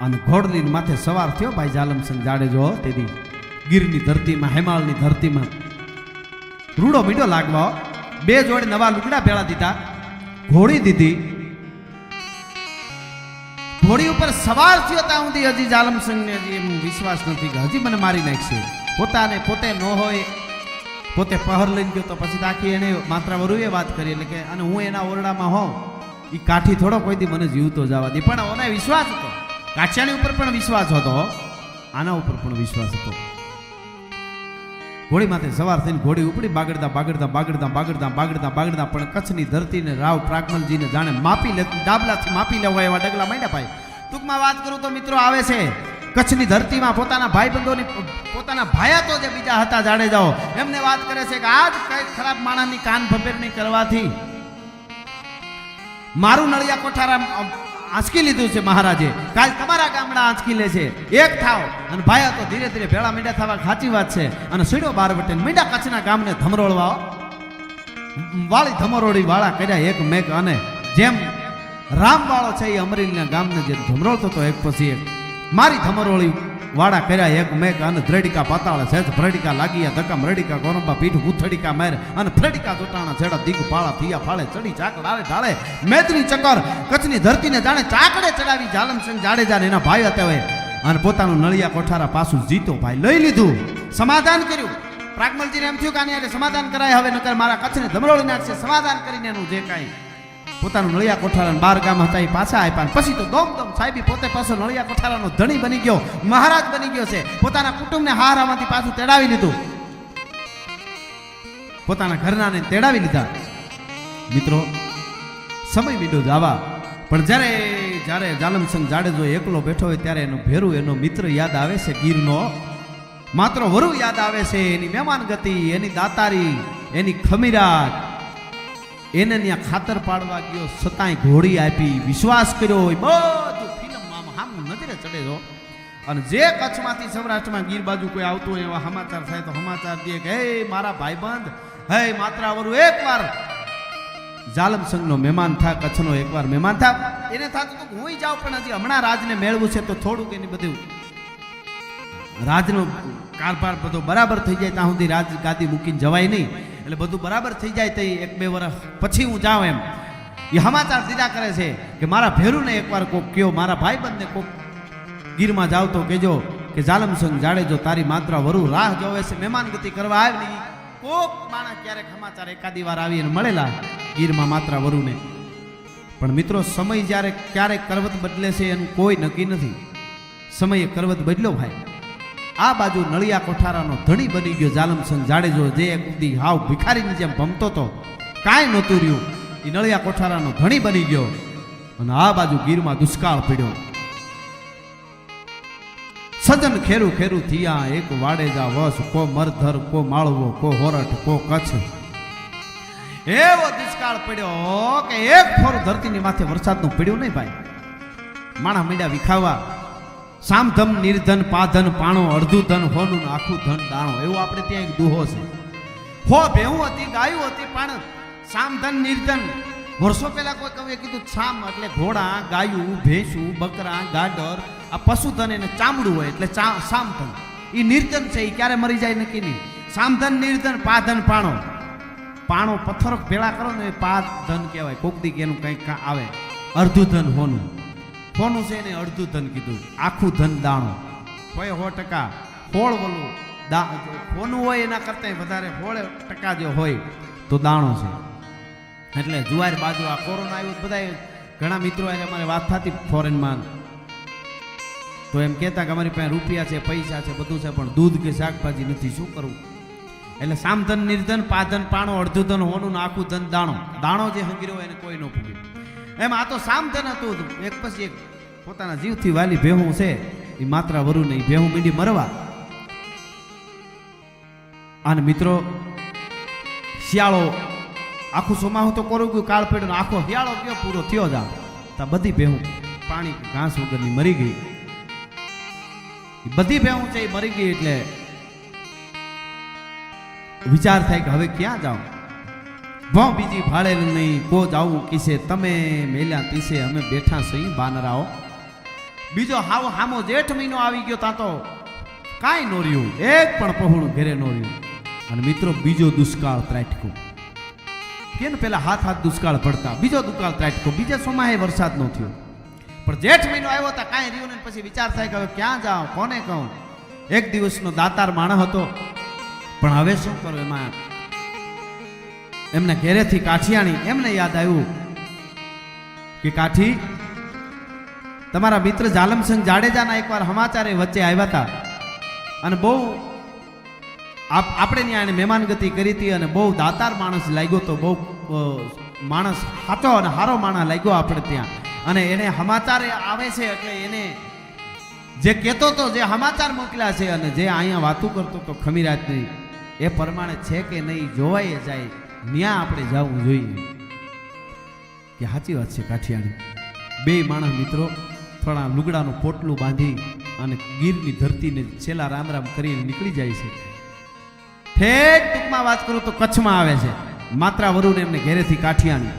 A: અને ઘોડલીની માથે સવાર થયો ભાઈ જાલમસિંહ જાડેજો. તેથી ગીરની ધરતીમાં, હેમાળની ધરતીમાં રૂડો મીડો લાગવા 2 જોડે નવા લુગડા ભેળા દીધા, ઘોડી દીધી, ઘોડી ઉપર સવાર થયો ત્યાં સુધી હજી જાલમસિંહને હજી એમ વિશ્વાસ નથી કે હજી મને મારી નાખશે. પોતે ન હોય, પોતે પહર લઈને ગયો તો પછી આખી એને માત્રા વરુએ વાત કરી એટલે કે અને હું એના ઓરડામાં હોઉં એ કાઠી થોડો કોઈ દી મને જીવતો જવા દે. પણ ઓને વિશ્વાસ હતો, કાઠિયાણી ઉપર પણ વિશ્વાસ હતો, આના ઉપર પણ વિશ્વાસ હતો. ઘોડી માથે સવાર થઈને ઘોડી ઉપડી બાગડતા પણ કચ્છની ધરતીને રાવ પ્રાગમલજીને જાણે માપી લે, ડાબલાથી માપી લેવા એવા ડગલા માંડ્યા ભાઈ. ટૂંકમાં વાત કરું તો મિત્રો આવે છે કચ્છની ધરતીમાં પોતાના ભાઈબંધોની, પોતાના ભાયા તો જે બીજા હતા જાડેજાઓ, એમને વાત કરે છે કે આજ કઈ ખરાબ માણસની કાન ભભેરણી કરવાથી મારું નળિયા કોઠારા આંચકી લીધું છે મહારાજે, કાલ તમારા ગામડા આંચકી લે છે, એક થાવ. અને ભાયા તો ધીરે ધીરે ભેળા મીંડા થવા સાચી વાત છે. અને સીડો બાર વટે મીંડા કચ્છના ગામને ધમરોળવા વાળી ધમરોળી વાળા કર્યા એક મેક. અને જેમ રામ વાળો છે એ અમરેલીના ગામને જે ધમરોળતો હતો એક પછી એક, મારી ધમરોળી વાળા કર્યા એક મેક. અને ધ્રેડિકા પાતાળે સહેજ ભ્રડિકા લાગીયા ધક્કા મરડિકા ગોરંબા પીઠ ઉથડિકા મેર. અને ફ્રેડિકા જોટાણા છેડા દીગ પાળા થિયા ફાળે ચડી ચાક ડાળે ઢાળે મેદની ચક્કર કચ્છની ધરતીને જાણે ચાકડે ચડાવી જાલમસિંહ જાડેજા એના ભાઈ હતા હોય. અને પોતાનું નળિયા કોઠારા પાછું જીતો ભાઈ લઈ લીધું, સમાધાન કર્યું. પ્રાગમલજીને એમ થયું કે આની હારે સમાધાન કરાય, હવે નકર મારા કચ્છને ધમરોળી નાખશે. સમાધાન કરીને એનું જે કાંઈ પોતાનું નળિયા કોઠારા 12 ગામ હતા એ પાછા આપ્યા. પછી તો દોમ સાહેબી પોતે પાછો નળિયા કોઠારાનો ધણી બની ગયો, મહારાજ બની ગયો છે. પોતાના કુટુંબને હારામાંથી પાછું તેડાવી લીધું, પોતાના ઘરનાને તેડાવી લીધા. મિત્રો સમય મીડો જાવા, પણ જ્યારે જાલમસિંહ જાડેજો એકલો બેઠો હોય ત્યારે એનો ભેરું, એનો મિત્ર યાદ આવે છે. ગીરનો માત્ર વરુ યાદ આવે છે, એની મહેમાન ગતિ, એની દાતારી, એની ખમીરાત. એને ત્યાં ખાતર પાડવા ગયો, છતાંય ઘોડી આપી, વિશ્વાસ કર્યો હોય, બધું ફિલ્મમાં હામું નજરે ચડે જો. અને જે કચ્છમાંથી સૌરાષ્ટ્રમાં ગીર બાજુ કોઈ આવતું હોય એવા સમાચાર થાય તો સમાચાર દે કે હે મારા ભાઈબંધ, હે માત્રાવરુ એકવાર જાલમસિંહનો મહેમાન થા, કચ્છનો એકવાર મહેમાન થા. એને થતું તો હું જાઉં, પણ હજી હમણાં રાજને મેળવું છે તો થોડુંક એની બધું રાજનો કારભાર બધો બરાબર થઈ જાય ત્યાં સુધી રાજ ગાદી મૂકીને જવાય નહીં. એટલે બધું બરાબર થઈ જાય તો 1-2 વર્ષ પછી હું જાઉં એમ એ સમાચાર દીધા કરે છે કે મારા ભેરુને એકવાર કોક કયો, મારા ભાઈબંધને કોક ગીરમાં જાવ તો કહેજો કે જાલમસિંહ જાડેજો તારી માત્રા વરુ રાહ જોવે છે, મહેમાન ગતિ કરવા આવે નહીં. કોક માણસ ક્યારેક સમાચાર એકાદી વાર આવીને મળેલા ગીરમાં માત્રા વરુને. પણ મિત્રો સમય જ્યારે ક્યારેક કરવત બદલે છે એનું કોઈ નક્કી નથી. સમયે કરવત બદલ્યો ભાઈ. આ બાજુ નળિયા કોઠારાનો ધણી બની ગયો જાલમસિંહ જાડેજો, જે એક દી હાવ ભિખારીની જેમ ભમતો હતો, કાંઈ નહોતું રહ્યું, એ નળિયા કોઠારાનો ધણી બની ગયો. અને આ બાજુ ગીરમાં દુષ્કાળ પડ્યો. સજન ખેરું ખેરું થિયા, એક વાડેજા વસ, કો મરધર, કો માળવો, કો હોરઠ, કો કચ્છ. એવો દુષ્કાળ પડ્યો કે એક ફોર ધરતીની માથે વરસાદનું પડ્યું નહીં ભાઈ. માણા મીંડા વિખાવા, સામધમ નિર્ધન પાધન પાણો, અડધું ધન હોનું આખું ધન દાણો. એવું આપણે ત્યાં એક દુહો છે. હો ભેહું હતી, ગાયું હતી, પણ સામધન નિર્ધન. વર્ષો પહેલા કોઈ કવિએ કીધું સામ એટલે ઘોડા, ગાયું, ભેંસું, બકરા, ગાડર, આ પશુધન એને ચામડું હોય એટલે સામધન. એ નિર્ધન છે, એ ક્યારે મરી જાય નક્કી નહીં. સામધન નિર્ધન પાધન પાણો. પાણો પથ્થરો ભેળા કરો ને એ પાધન કહેવાય. કોક દી એનું કંઈક આવે. અડધું ધન હોનું, હોનું છે એને અડધું ધન કીધું, આખું ધન દાણો. હોય 100% હોળ વલું હોનું હોય એના કરતાં વધારે 100% જો હોય તો દાણો છે. એટલે જુવાર બાજુ આ કોરોના આવ્યું, બધા ઘણા મિત્રો એને અમારે વાત થતી ફોરેનમાં, તો એમ કહેતા કે અમારી પાસે રૂપિયા છે, પૈસા છે, બધું છે, પણ દૂધ કે શાકભાજી નથી, શું કરવું? એટલે સામધન નિર્ધન પાધન પાણો, અડધું ધન હોનું ને આખું ધન દાણો. દાણો જે હંગીરો હોય એને કોઈ ન પૂગ્યું. એમ આ તો સામધન હતું, એક પછી એક પોતાના જીવથી વાલી ભેહું છે એ માત્રા વરુ નહીં, ભેહું મીંડી મરવા. અને મિત્રો શિયાળો આખું સોમાહું તો કોરું ગયું, કાળ પડ્યો, આખો શિયાળો કયો પૂરો થયો જાવ તો બધી ભેહું પાણી ઘાસ વગરની મરી ગઈ. બધી ભેહું છે એ મરી ગઈ. એટલે વિચાર થાય કે હવે ક્યાં જાઉં? ભો બીજી ભાડેલ નહીં, કો જાવું કિસે, તમે મેલ્યા તીસે, અમે બેઠા સહી બાનરાઓ. બીજો હામો જેઠ મહિનો આવી ગયો, ત્યાં તો કાંઈ નો રહ્યું, એક પણ પહોળું ઘરે નો રહ્યું. અને મિત્રો બીજો દુષ્કાળ ત્રાટકો. કે પેલા હાથ દુષ્કાળ પડતા, બીજો દુષ્કાળ ત્રાટકો. બીજા સોમાહે વરસાદ નો થયો, પણ જેઠ મહિનો આવ્યો તો કાંઈ રહ્યું ને પછી વિચાર થાય કે હવે ક્યાં જાઉં, કોને કહું. એક દિવસનો દાતાર માણસ હતો, પણ હવે શું કરું. એમાં એમને ઘેરેથી કાઠિયાણી એમને યાદ આવ્યું કે કાઠી, તમારા મિત્ર જાલમસિંહ જાડેજાના એકવાર સમાચારે વચ્ચે આવ્યા હતા અને બહુ આપણે ત્યાં એને મહેમાનગતિ કરી હતી અને બહુ દાતાર માણસ લાગ્યો તો, બહુ માણસ સાચો અને સારો માણસ લાગ્યો આપણે ત્યાં. અને એને સમાચારે આવે છે એટલે એને જે કહેતો હતો, જે સમાચાર મોકલ્યા છે અને જે અહીંયા વાતું કરતો તો ખમીરાજની, એ પ્રમાણે છે કે નહીં જોવાય જાય, ત્યાં આપણે જવું જોઈએ. કે સાચી વાત છે કાઠિયાણી. બે માણસ મિત્રો થોડા લુગડાનું પોટલું બાંધી અને ગીરની ધરતીને છેલ્લા રામ રામ કરીને નીકળી જાય છે. ઠેઠ ટૂંકમાં વાત કરું તો કચ્છમાં આવે છે. માત્રા વરુને એમને ઘેરેથી કાઠિયાણી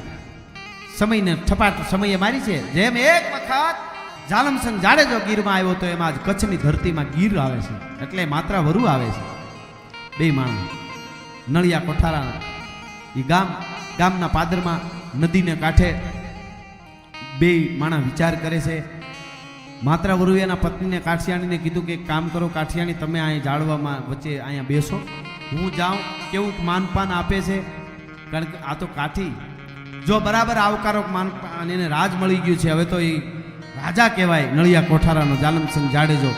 A: સમયને ઠપાટ સમયે મારી છે. જેમ એક વખત જાલમસિંહ જાડેજો ગીરમાં આવ્યો તો એમાં જ કચ્છની ધરતીમાં ગીર આવે છે, એટલે માત્રા વરુ આવે છે. બે માણસ નળિયા કોઠારા એ ગામના પાદરમાં નદીને કાંઠે બે માણસ વિચાર કરે છે. માત્રા વરુએ એના પત્નીને કાઠિયાણીને કીધું કે એક કામ કરો કાઠિયાણી, તમે અહીં જાળવામાં વચ્ચે અહીંયા બેસો, હું જાઉં. કેવું માનપાન આપે છે, કારણ કે આ તો કાઠી જો બરાબર આવકારો માનપાન એને રાજ મળી ગયું છે, હવે તો એ રાજા કહેવાય નળિયા કોઠારાનો જાલમસિંહ જાડેજો.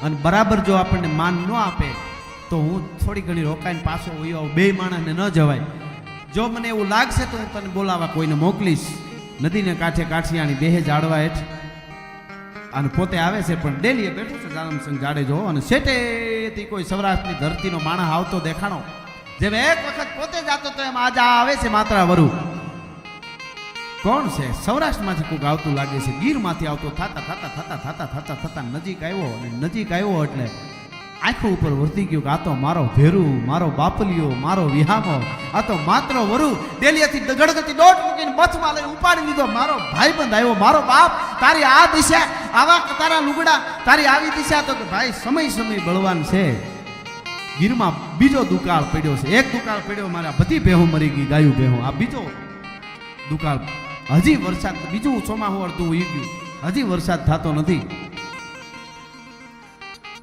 A: અને બરાબર જો આપણને માન ન આપે તો હું થોડી ઘણી રોકાઈને પાછો વયો આવું. બે માણસને ન જવાય. જો મને એવું લાગશે તો હું તને બોલાવા કોઈને મોકલીશ. નદીને કાંઠે કાઠિયાણી બેહે જાડવા હેઠ અને પોતે આવે છે, પણ ડેલીએ બેઠો છે જાલમસિંહ જાડેજો. અને શેટેથી કોઈ સૌરાષ્ટ્રની ધરતીનો માણસ આવતો દેખાણો. જેમ એક વખત પોતે જતો તો એમ આજે આવે છે માત્રા વરુ. કોણ છે? સૌરાષ્ટ્રમાંથી કોઈક આવતું લાગે છે, ગીરમાંથી આવતો થતા નજીક આવ્યો. અને નજીક આવ્યો એટલે આંખો ઉપર વર્તી ગયું કે આ તો મારો ભેરું, મારો બાપલિયો, મારો વિહામો, આ તો માત્ર વરુ. ડેલીએથી ગડગતી દોટ મૂકીને બથમાં લઈને ઉપાડી લીધો. મારો ભાઈબંધ આવ્યો, મારો બાપ. તારી આ દિશા, આવા તારા લુગડા, તારી આવી દિશા. તો ભાઈ સમય બળવાન છે. ગીરમાં બીજો દુકાળ પડ્યો છે. એક દુકાળ પડ્યો, મારા બધી ભેહું મરી ગઈ, ગાયું ભેહું. આ બીજો દુકાળ. હજી વરસાદ, બીજું ચોમાસું અડધું ઉઈ ગયું, હજી વરસાદ થતો નથી.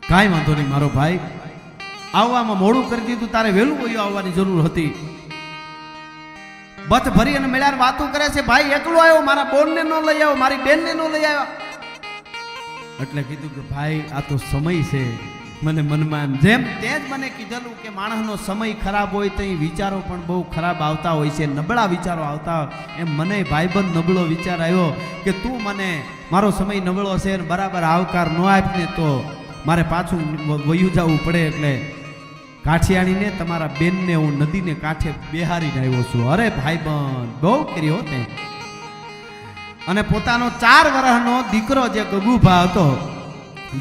A: કાંઈ વાંધો નહીં મારો ભાઈ, આવવામાં મોડું કરી દીધું, તારે વહેલું વયું આવવાની જરૂર હતી. બથ ભરી અને મેળાર વાતો કરે છે. ભાઈ એકલો આવ્યો, મારા બોનને ન લઈ આવ્યો, મારી બેનને ન લઈ આવ્યો. એટલે કીધું કે ભાઈ આ તો સમય છે. મને મનમાં જેમ તે જ મને કીધેલું કે માણસનો સમય ખરાબ હોય તો એ વિચારો પણ બહુ ખરાબ આવતા હોય છે, નબળા વિચારો આવતા હોય. એમ મને ભાઈબંધ નબળો વિચાર આવ્યો કે તું મને, મારો સમય નબળો છે ને બરાબર આવકાર ન આપને તો મારે પાછું વયું જવું પડે. એટલે કાઠિયાણીને, તમારા બેનને હું નદીને કાંઠે બેહારીને આવ્યો છું. અરે ભાઈબંધ બહુ કર્યો તે. અને પોતાનો 4 વર્ષનો દીકરો જે ગગુભા હતો,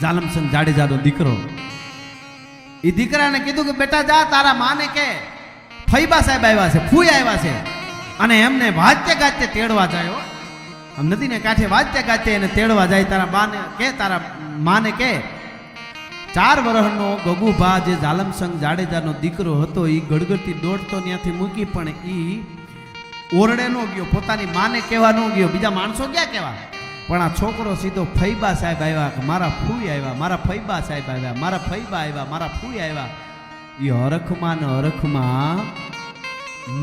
A: જાલમસિંહ જાડેજાનો દીકરો, એ દીકરાને કીધું કે બેટા જા, તારા માને કે ફૈબા સાહેબ આવ્યા છે, ફૂઈ આવ્યા છે, અને એમને વાજતે ગાજતે તેડવા જાય. આમ નદીને કાંઠે વાજતે ગાજતે એને તેડવા જાય. તારા બાને કે, તારા માને કે 4 વર્ષનો ગગુભા જે જાલમસિંહ જાડેજાનો દીકરો હતો, એ ગડગડતી દોડતો ત્યાંથી મૂકી, પણ એ ઓરડે ન ગયો, પોતાની માને કહેવા ન ગયો. બીજા માણસો ક્યાં કહેવા, પણ આ છોકરો સીધો ફૈબા સાહેબ આવ્યા, મારા ફૂઈ આવ્યા, મારા ફૈબા સાહેબ આવ્યા, મારા ફૈબા આવ્યા, મારા ફૂઈ આવ્યા. એ હરખમાં ને હરખમાં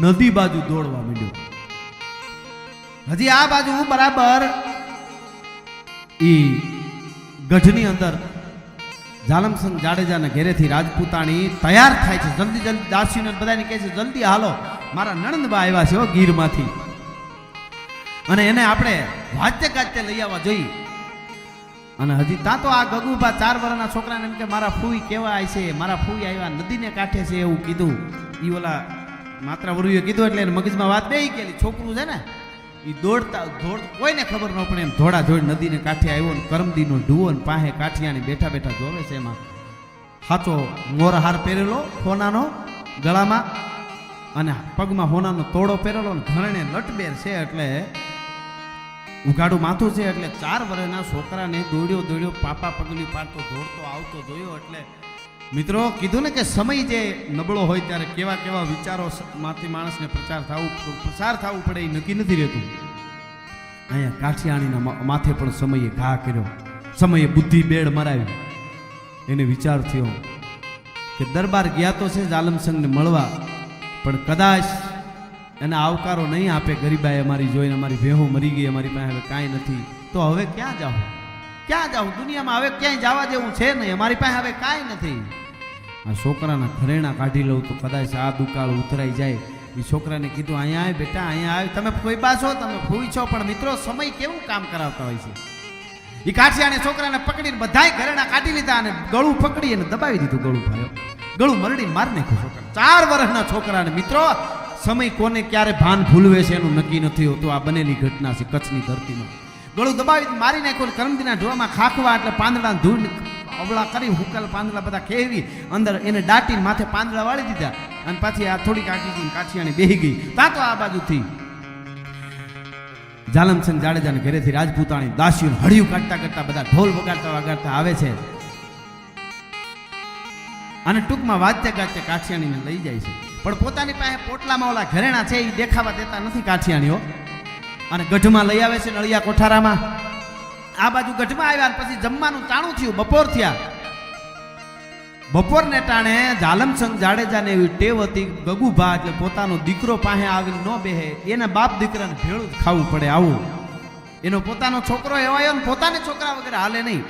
A: નદી બાજુ દોડવા માંડ્યો. હજી આ બાજુ બરાબર એ ગઢની અંદર જાલમસિંહ જાડેજાના ઘેરેથી રાજપૂતાણી તૈયાર થાય છે. જલ્દી દાસીને બધાને કહે છે જલ્દી હાલો, મારા નણંદબા આવ્યા છે ગીરમાંથી, અને એને આપણે વાજતે ગાજતે લઈ આવવા જોઈએ. અને હજી ત્યાં તો આ ગગુભા 4 વર્ષના છોકરાને એમ કે મારા ફૂઈ કેવા આવે છે, મારા ફૂઈ આવ્યા, નદીને કાંઠે છે એવું કીધું. એ ઓલા માત્રા વરુએ કીધું એટલે એને મગજમાં વાત બેહી ગયેલી. છોકરું છે ને એ દોડતા કોઈને ખબર ન પડે એમ ધોડા ધોડ નદીને કાંઠે આવ્યો ને કરમદીનો ઢુવો ને પાસે કાઠિયાણી બેઠા બેઠા જોવે છે. એમાં સાચો મોરહાર પહેરેલો હોનાનો ગળામાં, અને પગમાં હોનાનો તોડો પહેરેલો ને ઘરણે લટબેર છે, એટલે ઉઘાડું માથું છે. એટલે 4 વર્ષના છોકરાને દોડ્યો પાપા પગલું પાડતો દોડતો આવતો જોયો. એટલે મિત્રો કીધું ને કે સમય જે નબળો હોય ત્યારે કેવા વિચારો માંથી માણસને પ્રસાર થવું પડે એ નક્કી નથી રહેતું. અહીંયા કાઠિયાણીના માથે પણ સમયે ઘા કર્યો, સમયે બુદ્ધિ બેડ મરાવી. એને વિચાર થયો કે દરબાર ગયા તો છે જાલમસંગને મળવા, પણ કદાચ એને આવકારો નહીં આપે. ગરીબાઈ અમારી જોઈને અમારી ભેહો મરી ગઈ, અમારી પાસે હવે કાંઈ નથી, તો હવે ક્યાં જાઉં? ક્યાં જાઉં? દુનિયામાં હવે ક્યાંય જવા જેવું છે નહીં, અમારી પાસે હવે કાંઈ નથી. આ છોકરાના ઘરેણા કાઢી લઉં તો કદાચ આ દુકાળ ઉતરાઈ જાય. એ છોકરાને કીધું અહીંયા આવે બેટા, અહીંયા આવે. તમે ફોઈબા છો, તમે ફૂઈ છો, પણ મિત્રો સમય કેવું કામ કરાવતા હોય છે. એ કાઠિયાને છોકરાને પકડીને બધાય ઘરેણા કાઢી લીધા અને ગળું પકડી અને દબાવી દીધું. ગળું ભાઈઓ ગળું મરડીને મારી નાખ્યું છોકરા. 4 વર્ષના છોકરાને. મિત્રો સમય કોને ક્યારે ભાન ભૂલવે છે એનું નક્કી નથી હોતું. આ બનેલી ઘટના છે કચ્છની ધરતીમાં. ગળું દબાવી મારી નાખ્યું. કરમદીના ઢોળામાં ખાખવા એટલે પાંદડા ધૂળ અવળા કરી હુકાલ પાંદડા બધા ખેવી અંદર એને દાટીને માથે પાંદડા વાળી દીધા. અને પાછી આ થોડીક આગી કાઠિયાણી બેહી ગઈ. ત્યાં તો આ બાજુથી જાલમસંગ જાડેજાને ઘરેથી રાજપૂતાણી દાસીઓ હળિયું કાઢતા કાઢતા બધા ઢોલ વગાડતા વગાડતા આવે છે અને ટૂંકમાં વાજતે ગાજતે કાઠિયાણીને લઈ જાય છે. પણ પોતાની પાસે પોટલામાં ઓલા ઘરેણા છે એ દેખાવા દેતા નથી કાઠિયાણીઓ. અને ગઢમાં લઈ આવે છે નળિયા કોઠારામાં. આ બાજુ ગઢમાં આવ્યા પછી જમવાનું ટાણું થયું. બપોર થયા. બપોરને ટાણે જાલમસંગ જાડેજાને એવી ટેવ હતી, ગગુભા એટલે પોતાનો દીકરો પાસે આવીને ન બેહે, એના બાપ દીકરાને ભેળું જ ખાવું પડે. આવું એનો પોતાનો છોકરો એવાયો ને પોતાને છોકરા વગર હાલે નહીં.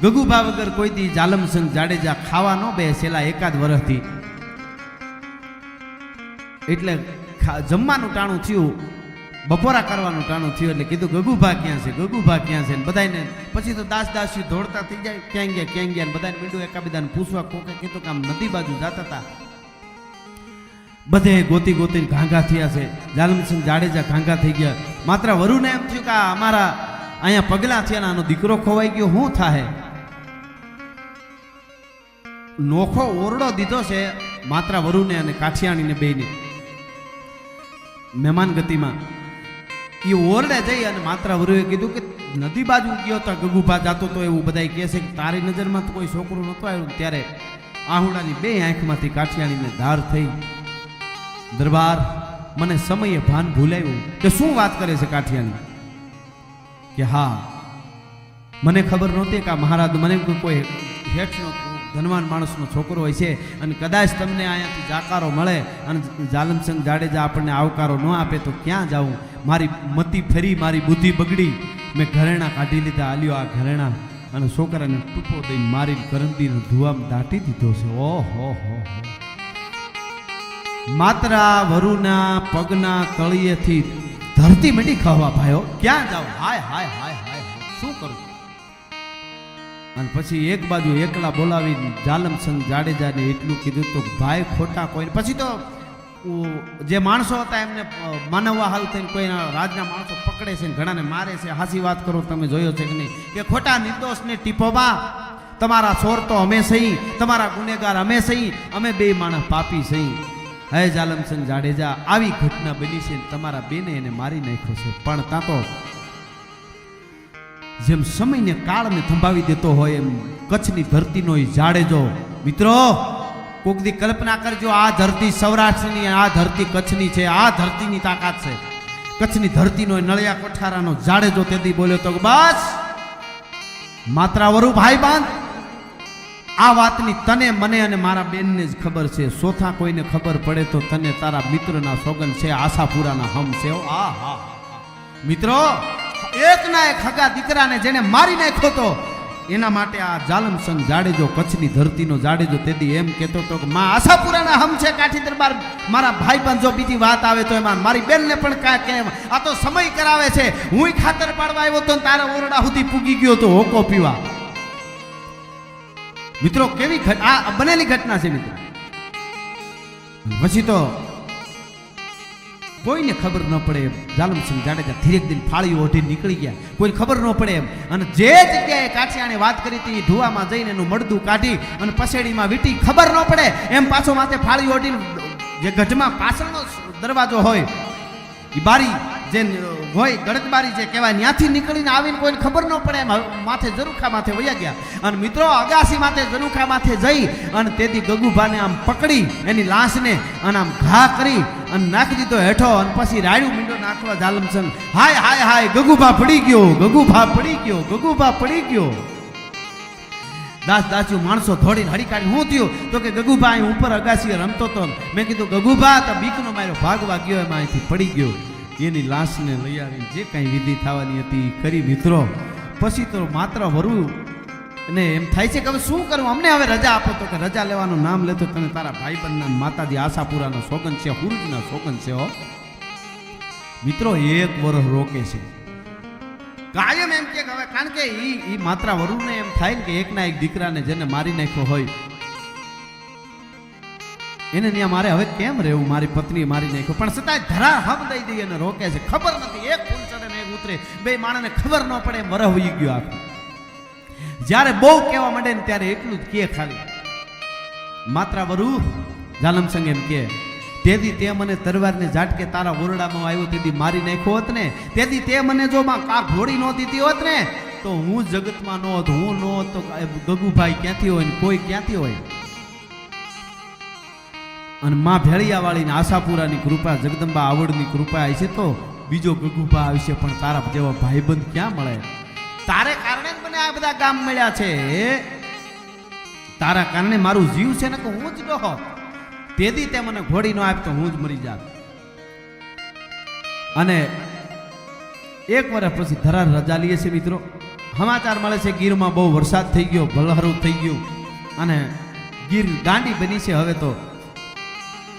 A: ગગુભા વગર કોઈ દી જાલમસંગ જાડેજા ખાવા ન બે છેલ્લા 1 વર્ષથી. એટલે જમવાનું ટાણું થયું, બપોરા કરવાનું ટાણું થયું. એટલે કીધું ગગુભા ક્યાં છે, ગગુભા ક્યાં છે? બધાને પછી તો દાસી દોડતા થઈ જાય, ક્યાં ગયા બધાને મીંડું એકાબીજાને પૂછવા. કોકે કીધું કે આમ નદી બાજુ જતા હતા. બધે ગોતી ગોતીને ઘાંઘા થયા છે. જાલમસંગ જાડેજા ઘાંઘા થઈ ગયા. માત્ર વરુને એમ થયું કે અમારા અહીંયા પગલા થયા ને આનો દીકરો ખોવાઈ ગયો, શું થાય? નોખો ઓરડો દીધો છે માત્ર વરુને અને કાઠિયાણીને બેયને મહેમાન ગતિમાં. એ ઓરડે જઈ અને માત્ર વરુએ કીધું કે નદી બાજુ ગયો તો ગગુભા જાતો તો એવું બધા કહે છે કે તારી નજરમાં તો કોઈ છોકરું નહોતું આવ્યું. ત્યારે આહુડાની 2 આંખમાંથી કાઠિયાણીને ધાર થઈ. દરબાર મને સમયે ભાન ભૂલાયું કે શું વાત કરે છે કાઠિયાણી? કે હા, મને ખબર નહોતી કે આ મહારાજ મને કોઈ હેઠનો ધનવાન માણસનો છોકરો હોય છે અને કદાચ તમને અહીંયાથી જાકારો મળે અને જાલમસંગ જાડેજા આપણને આવકારો ન આપે તો ક્યાં જાઉં? મારી મતિ ફરી, મારી બુદ્ધિ બગડી. મેં ઘરેણા કાઢી લીધા. આલ્યો આ ઘરેણા અને છોકરાને ટૂંપો દઈને મારી કરંદીનો ધુઆમાં દાટી દીધો છે. ઓહો હો. માત્ર વરુના પગના તળિયેથી ધરતી મંડી ખાવા ભાઈઓ. ક્યાં જાવ? હાય હાય હાય હાય, શું કરું? અને પછી એક બાજુ એકલા બોલાવી જાલમસંગ જાડેજાને એટલું કીધું તો ભાઈ ખોટા કોઈ. પછી તો જે માણસો હતા એમને માનવવા હાલ થઈને કોઈના રાજના માણસો પકડે છે ને ઘણાને મારે છે. હાસી વાત કરો, તમે જોયો છે કે નહીં કે ખોટા નિર્દોષને ટીપોમાં તમારા ચોર તો અમે સહી, તમારા ગુનેગાર અમે સહી, અમે 2 માણસ પાપી સહી. હે જાલમસંગ જાડેજા, આવી ઘટના બની છે. તમારા બેને એને મારી નાખ્યો છે. પણ ત્યાં તો જેમ સમયને કાળને થંભાવી દેતો હોય એમ કચ્છની ધરતીનો એ જાડેજો. મિત્રો કોક દી કલ્પના કરજો, આ ધરતી સૌરાષ્ટ્રની, આ ધરતી કચ્છની છે. આ ધરતીની તાકાત છે. કચ્છની ધરતીનો નળિયા કોઠારાનો જાડેજો તેથી બોલ્યો તો બસ માત્રાવરુ ભાઈ બાંધ, આ વાતની તને, મને અને મારા બેનને જ ખબર છે. ચોથા કોઈને ખબર પડે તો તને તારા મિત્રના સોગન છે, આશાપુરાના હમ છે. આ હા મિત્રો, એકના એક હગા દીકરાને જેને મારી નાખ્યો તો એના માટે આ જાલમસંગ જાડેજો, કચ્છની ધરતીનો જાડેજો તેથી એમ કહેતો હતો કે માં આશાપુરાના હમ છે. કાઠી દરબાર મારા ભાઈ બંધ, જો બીજી વાત આવે તો એમાં મારી બેનને પણ કાંઈ કેમ, આ તો સમય કરાવે છે. હું ખાતર પાડવા આવ્યો તો તારા ઓરડા સુધી પૂગી ગયો તો હોકો પીવા. મિત્રો કેવી આ બનેલી ઘટના છે મિત્રો. પછી તો કોઈને ખબર ન પડે એમ જાલમસંગ જાડેજા ધીરેક દિન ફાળી ઓઢી નીકળી ગયા. કોઈને ખબર ન પડે એમ. અને જે જગ્યાએ કાઠિયાણે વાત કરી હતી ધુવામાં જઈને એનું મળદું કાઢી અને પસેડીમાં વીટી, ખબર ન પડે એમ પાછો માથે ફાળી ઓઢીને જે ગઢમાં પાછળનો દરવાજો હોય એ બારી જે હોય ગળતબારી જે કહેવાય ત્યાંથી નીકળીને આવીને કોઈને ખબર ન પડે એમ માથે ઝરૂખા માથે વયા ગયા. અને મિત્રો અગાસી માથે ઝરૂખા માથે જઈ અને તેથી ગગુભાને આમ પકડી એની લાશને અને આમ ઘા કરી અને નાખી દીધો હેઠો. અને પછી રાયડું મીંડો નાખવા જાલમસંગ હાય હાય હાય ગગુભા પડી ગયો, ગગુભા પડી ગયો, ગગુભા પડી ગયો. દાસ દાસ્યુ માણસો ધોડીને હળી કાઢી હું થયું તો કે ગગુભા અહીં ઉપર અગાસીએ રમતો હતો. મેં કીધું ગગુભા તો બીકનો માર્યો ભાગવા ગયો એમાં અહીંથી પડી ગયો. એની લાશને લઈ આવીને જે કાંઈ વિધિ થવાની હતી કરી મિત્રો. પછી તો માત્ર વરુ ને એમ થાય છે કે હવે શું કરું, અમને હવે રજા આપો. તો કે રજા લેવાનું નામ લેતો તને તારા ભાઈબંધના માતાજી આશાપુરાનો સોગન છે, હુરજના સોગન છે હો. મિત્રો 1 વર્ષ રોકે છે કાયમ એમ કે હવે, કારણ કે ઈ માત્ર વરુને એમ થાય ને કે એકના એક દીકરાને જેને મારી નાખ્યો હોય એને ત્યાં મારે હવે કેમ રહેવું, મારી પત્ની મારી નાખ્યો. પણ છતાંય ધરા હમ દઈ દઈ અને રોકે છે. ખબર નથી એક ફૂલ ચડે ને એક ઉતરે, બે માણસને ખબર ન પડે એમ વરહ હોઈ ગયો આખું. જ્યારે બહુ કહેવા માંડે ને ત્યારે એટલું જ કે ખાલી માત્ર વરુ જાલમસંગ એમ કે તેથી તે મને તરવારને ઝાટકે તારા ઓરડામાં આવ્યો તેથી મારી નાખ્યો હોત ને, તેથી તે મને જો આ ઘોડી નો દીધી હોત ને તો હું જગતમાં ન હોત, હું ન હોત તો ગગુભાઈ ક્યાંથી હોય ને કોઈ ક્યાંથી હોય. અને માં ભેળિયાવાળીને આશાપુરાની કૃપા, જગદંબા આવડની કૃપા આવી છે તો બીજો ગગુભા આવશે. પણ તારા જેવા ભાઈબંધ ક્યાં મળે? તારે કારણે જ મને આ બધા ગામ મળ્યા છે. તારા કારણે મારું જીવ છે ને કે હું જ ડોહો. તેથી તે મને ઘોડી ન આપ તો હું જ મરી જાત. અને 1 વર્ષ પછી ધરાર રજા લઈએ છે મિત્રો. સમાચાર મળે છે ગીરમાં બહુ વરસાદ થઈ ગયો, ભલહરું થઈ ગયું અને ગીર ગાંડી બની છે. હવે તો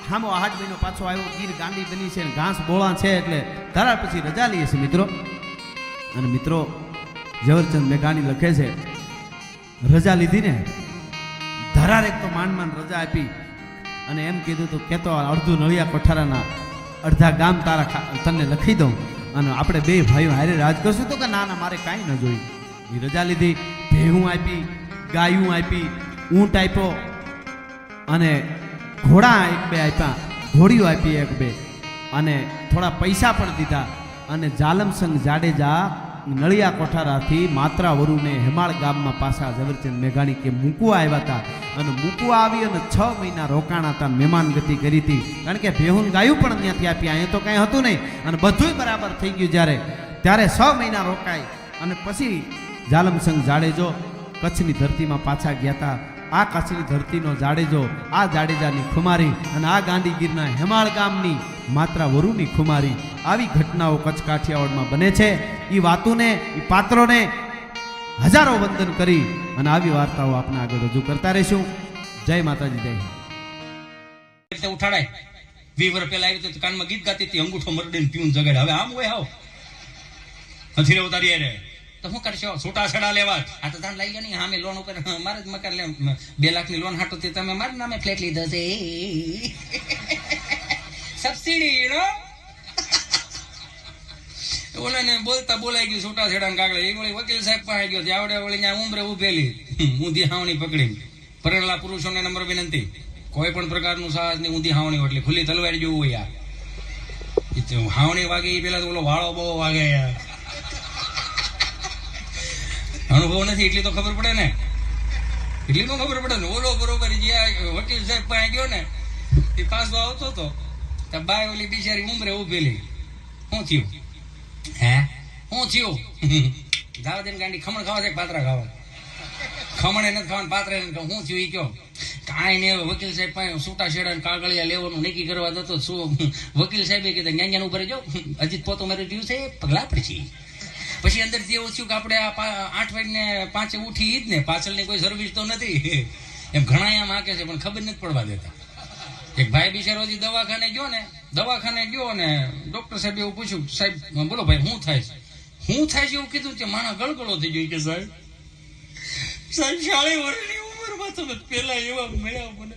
A: હામો 8 મહિનો પાછો આવ્યો, ગીર ગાંડી બની છે, ઘાસ બોળા છે. એટલે ધરાર પછી રજા લઈએ છે મિત્રો. અને મિત્રો ઝવેરચંદ મેઘાણી લખે છે રજા લીધી ને ધરાર એક તો માંડ રજા આપી અને એમ કીધું તું કે તો અડધું નળિયા કોઠારાના અડધા ગામ તારા તને લખી દઉં અને આપણે 2 ભાઈઓ હારે રાજ કરશું. તો કે ના ના મારે કાંઈ ન જોઈ. એ રજા લીધી, ભેહું આપી, ગાયું આપી, ઊંટ આપ્યો અને ઘોડા 1-2 આપ્યા, ઘોડીઓ આપી 1-2 અને થોડા પૈસા પણ દીધા. અને જાલમસંગ જાડેજા નળિયા કોઠારાથી માત્રા વરુને હેમાળ ગામમાં પાછા ઝવેરચંદ મેઘાણી કે મૂકવા આવ્યા હતા. અને મૂકવા આવી અને 6 મહિના રોકાણા હતા, મહેમાન ગતિ કરી હતી. કારણ કે ભેહુન ગાયું પણ ત્યાંથી આપી, અહીંયા તો કાંઈ હતું નહીં. અને બધુંય બરાબર થઈ ગયું ત્યારે 6 મહિના રોકાય અને પછી જાલમસંગ જાડેજો કચ્છની ધરતીમાં પાછા ગયા હતા. આ કચ્છની ધરતીનો જાડેજો, આ જાડેજાની ખુમારી અને આ ગાંધીગીરના હેમાળ ગામની માત્રા વરુની ખુમારી. આવી ઘટનાઓ કચ્છ કાઠિયાવાડમાં બને છે. એ વાતોને, એ પાત્રોને હજારો વંદન કરી અને આવી વાર્તાઓ આપણે આગળ રજૂ કરતા રહીશું. જય માતાજી, જય.
B: ઉઠાડાય 20 વર્ષ પહેલા આવી તો કાનમાં ગીત ગાતી હતી, અંગૂઠો મરડીને પીવું જગાડે. હવે આમ હોય હાવ નથી રહેવું તારી રે તો શું કરશો? છૂટા છડા લેવા. આ તો તાન લઈ ગયા નહીં, સામે લોન ઉપર મારે જ મકાન લે 2 લાખની લોન હાટો તમે મારા નામે ફ્લેટ લીધો છે સબસિડી નો. ઓલાને બોલતા બોલાઈ ગયું છૂટા છેડા કાગળે. એ વળી વકીલ સાહેબ પાસે ગયો, આવડે વળી ત્યાં ઉંમરે ઉભેલી ઊંધી હાવણી પકડી. પરણેલા પુરુષોને નમ્ર વિનંતી, કોઈ પણ પ્રકારનું સાહસ ની ઊંધી હાવણી એટલે ખુલ્લી તલવાર જેવું હોય યાર. હાવણી વાગે એ પેલા તો ઓલો વાળો બહુ વાગે યાર. અનુભવ નથી એટલી તો ખબર પડે ને, એટલી તો ખબર પડે ને. ઓલો બરોબર જ્યાં વકીલ સાહેબ પાસે ગયો ને એ પાછો આવતો હતો બાય ઓલી બિચારી ઉંમરે ઉભેલી. શું થયું? હે શું થયું? જાવ દે ગાંડી ખમણ ખાવા છે પાત્રા ખાવા? ખમણ નથી ખાવાનું, પાત્રા શું થયું એ કયો? કાંઈ નહીં. હવે વકીલ સાહેબ પાસે છૂટા છેડા કાગળિયા લેવાનું નક્કી કરવા દતો. શું વકીલ સાહેબે કીધું જ્ઞાન ઉપર જો અજીત પોતો મારી ટ્યુ છે પગલા પડશે. પછી અંદરથી એવું થયું કે આપણે આ 8 વાગ્યે 5 ઉઠી જ ને, પાછળની કોઈ સર્વિસ તો નથી એમ ઘણા એમ હાકે છે પણ ખબર નથી પડવા દેતા. એક ભાઈ બિચારો હજી દવાખાને ગયો ને ડોક્ટર સાહેબ એવું પૂછ્યું, સાહેબ બોલો ભાઈ શું થાય છે? શું થાય છે એવું કીધું કે માણસ ગળગળો થઈ ગયો કે સાહેબ 40 વર્ષની ઉંમરમાં તમે પેલા એવા મળ્યા મને.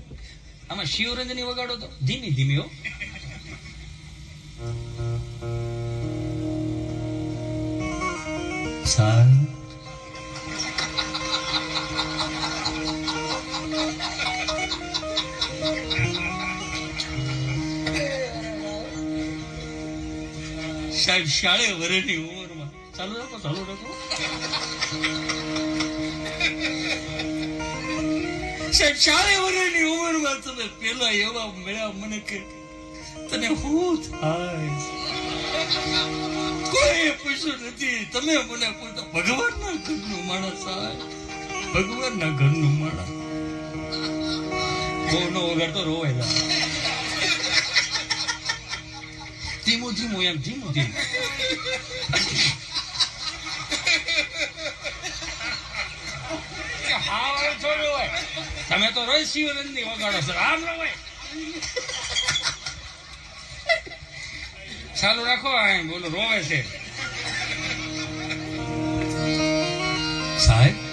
B: આમાં શિવરંજની વગાડો તો ધીમી ધીમી હો. સાહેબ સાહેબ 40 વર્ષની ઉંમરમાં ચાલુ રાખો સાહેબ 40 વર્ષની ઉંમરમાં તમે પેલા એવા મળ્યા મને કે તને શું થાય કોઈ પૂછ્યું નથી તમે મને પૂછો ભગવાનના ઘરનું માણસ સાહેબ ભગવાનના ઘરનું માણસ બહુ નો વગાડતો રોવાય ધીમું ધીમું એમ ધીમું ધીમું તમે તો રોજ શિવરંજની વગાડો છો આમ રોવાય ચાલુ રાખો બોલો રોવે છે સાહેબ